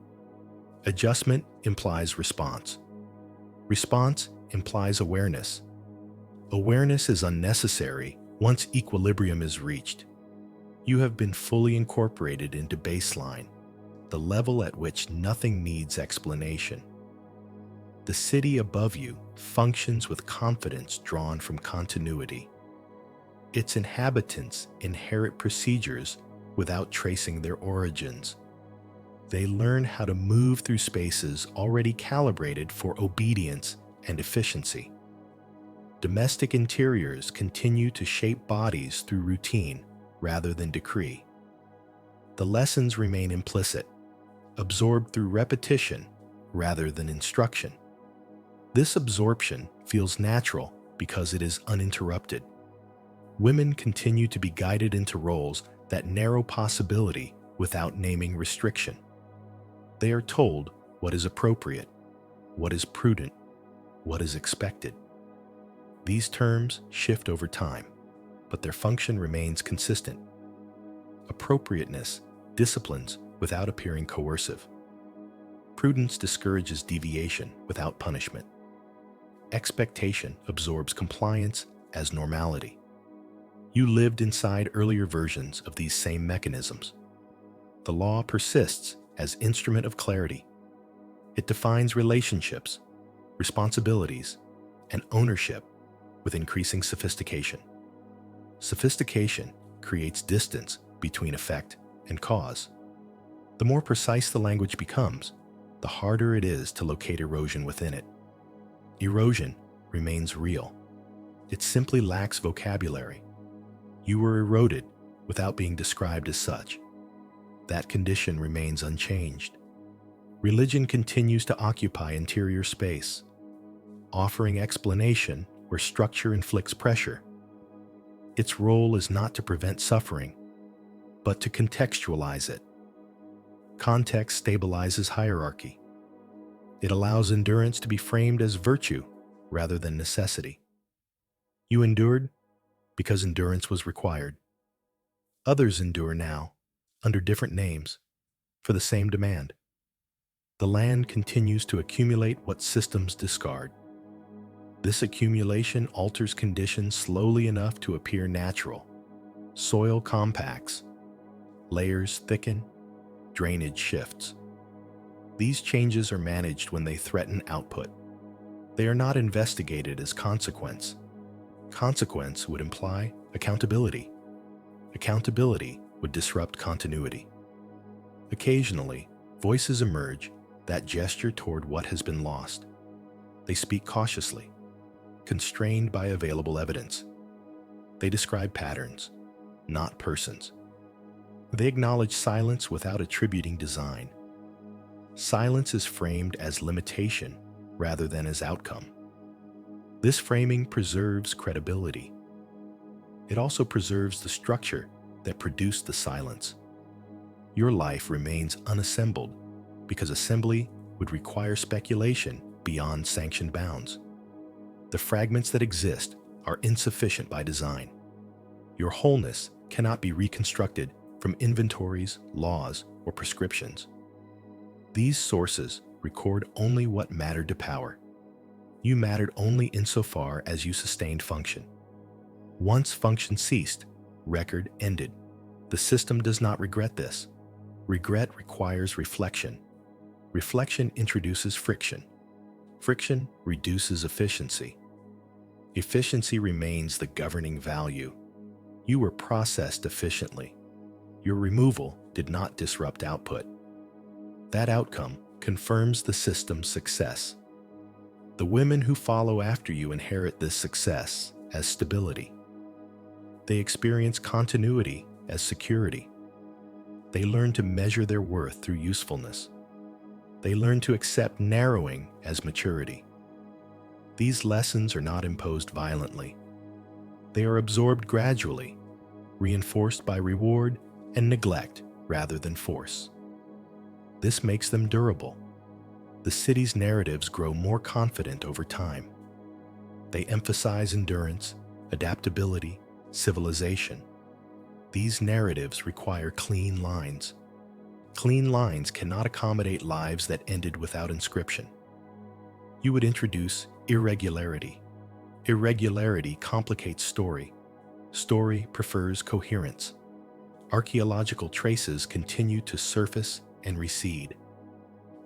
Adjustment implies response. Response implies awareness. Awareness is unnecessary once equilibrium is reached. You have been fully incorporated into baseline, the level at which nothing needs explanation. The city above you functions with confidence drawn from continuity. Its inhabitants inherit procedures without tracing their origins. They learn how to move through spaces already calibrated for obedience and efficiency. Domestic interiors continue to shape bodies through routine rather than decree. The lessons remain implicit, absorbed through repetition rather than instruction. This absorption feels natural because it is uninterrupted. Women continue to be guided into roles that narrow possibility without naming restriction. They are told what is appropriate, what is prudent, what is expected. These terms shift over time, but their function remains consistent. Appropriateness disciplines without appearing coercive. Prudence discourages deviation without punishment. Expectation absorbs compliance as normality. You lived inside earlier versions of these same mechanisms. The law persists as instrument of clarity. It defines relationships, responsibilities, and ownership with increasing sophistication. Sophistication creates distance between effect and cause. The more precise the language becomes, the harder it is to locate erosion within it. Erosion remains real. It simply lacks vocabulary. You were eroded without being described as such. That condition remains unchanged. Religion continues to occupy interior space, offering explanation where structure inflicts pressure. Its role is not to prevent suffering, but to contextualize it. Context stabilizes hierarchy. It allows endurance to be framed as virtue rather than necessity. You endured because endurance was required. Others endure now, under different names, for the same demand. The land continues to accumulate what systems discard. This accumulation alters conditions slowly enough to appear natural. Soil compacts, layers thicken, drainage shifts. These changes are managed when they threaten output. They are not investigated as consequence. Consequence would imply accountability. Accountability would disrupt continuity. Occasionally, voices emerge that gesture toward what has been lost. They speak cautiously, constrained by available evidence. They describe patterns, not persons. They acknowledge silence without attributing design. Silence is framed as limitation rather than as outcome. This framing preserves credibility. It also preserves the structure that produced the silence. Your life remains unassembled because assembly would require speculation beyond sanctioned bounds. The fragments that exist are insufficient by design. Your wholeness cannot be reconstructed from inventories, laws, or prescriptions. These sources record only what mattered to power. You mattered only insofar as you sustained function. Once function ceased, record ended. The system does not regret this. Regret requires reflection. Reflection introduces friction. Friction reduces efficiency. Efficiency remains the governing value. You were processed efficiently. Your removal did not disrupt output. That outcome confirms the system's success. The women who follow after you inherit this success as stability. They experience continuity as security. They learn to measure their worth through usefulness. They learn to accept narrowing as maturity. These lessons are not imposed violently. They are absorbed gradually, reinforced by reward and neglect rather than force. This makes them durable. The city's narratives grow more confident over time. They emphasize endurance, adaptability, civilization. These narratives require clean lines. Clean lines cannot accommodate lives that ended without inscription. You would introduce irregularity. Irregularity complicates story. Story prefers coherence. Archaeological traces continue to surface and recede.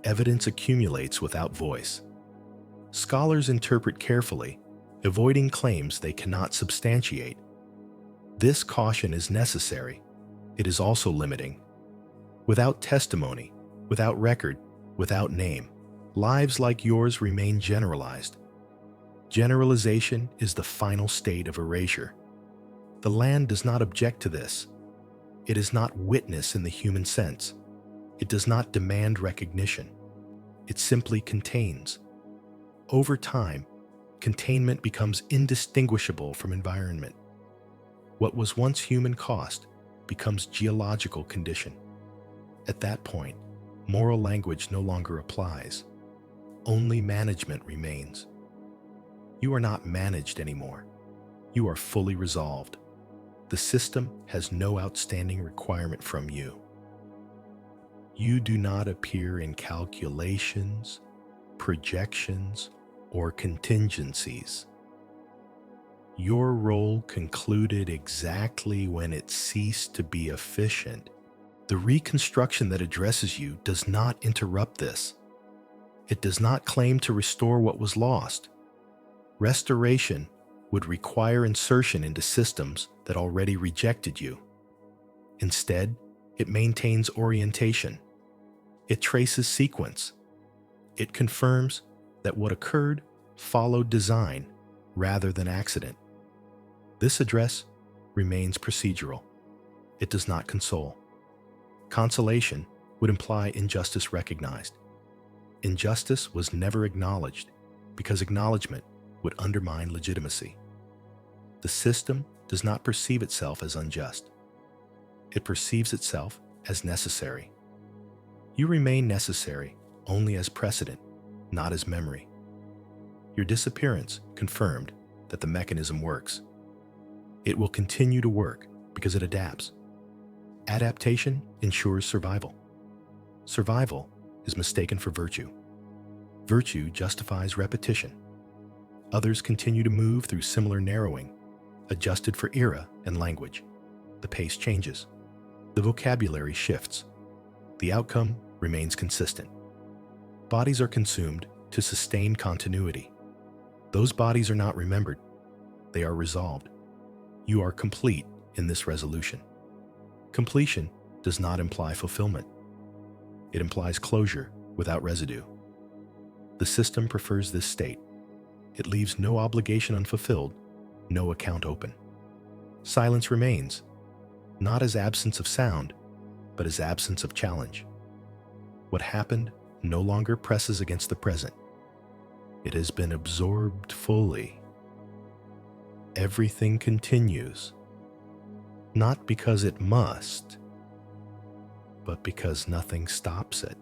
Evidence accumulates without voice. Scholars interpret carefully, avoiding claims they cannot substantiate. This caution is necessary. It is also limiting. Without testimony, without record, without name, lives like yours remain generalized. Generalization is the final state of erasure. The land does not object to this. It is not witness in the human sense. It does not demand recognition. It simply contains. Over time, containment becomes indistinguishable from environment. What was once human cost becomes geological condition. At that point, moral language no longer applies. Only management remains. You are not managed anymore. You are fully resolved. The system has no outstanding requirement from you. You do not appear in calculations, projections, or contingencies. Your role concluded exactly when it ceased to be efficient. The reconstruction that addresses you does not interrupt this. It does not claim to restore what was lost. Restoration would require insertion into systems that already rejected you. Instead, it maintains orientation. It traces sequence. It confirms that what occurred followed design rather than accident. This address remains procedural. It does not console. Consolation would imply injustice recognized. Injustice was never acknowledged because acknowledgement would undermine legitimacy. The system does not perceive itself as unjust. It perceives itself as necessary. You remain necessary only as precedent, not as memory. Your disappearance confirmed that the mechanism works. It will continue to work because it adapts. Adaptation ensures survival. Survival is mistaken for virtue. Virtue justifies repetition. Others continue to move through similar narrowing, adjusted for era and language. The pace changes. The vocabulary shifts. The outcome remains consistent. Bodies are consumed to sustain continuity. Those bodies are not remembered. They are resolved. You are complete in this resolution. Completion does not imply fulfillment. It implies closure without residue. The system prefers this state. It leaves no obligation unfulfilled, no account open. Silence remains, not as absence of sound, but as absence of challenge. What happened no longer presses against the present. It has been absorbed fully. Everything continues, not because it must, but because nothing stops it.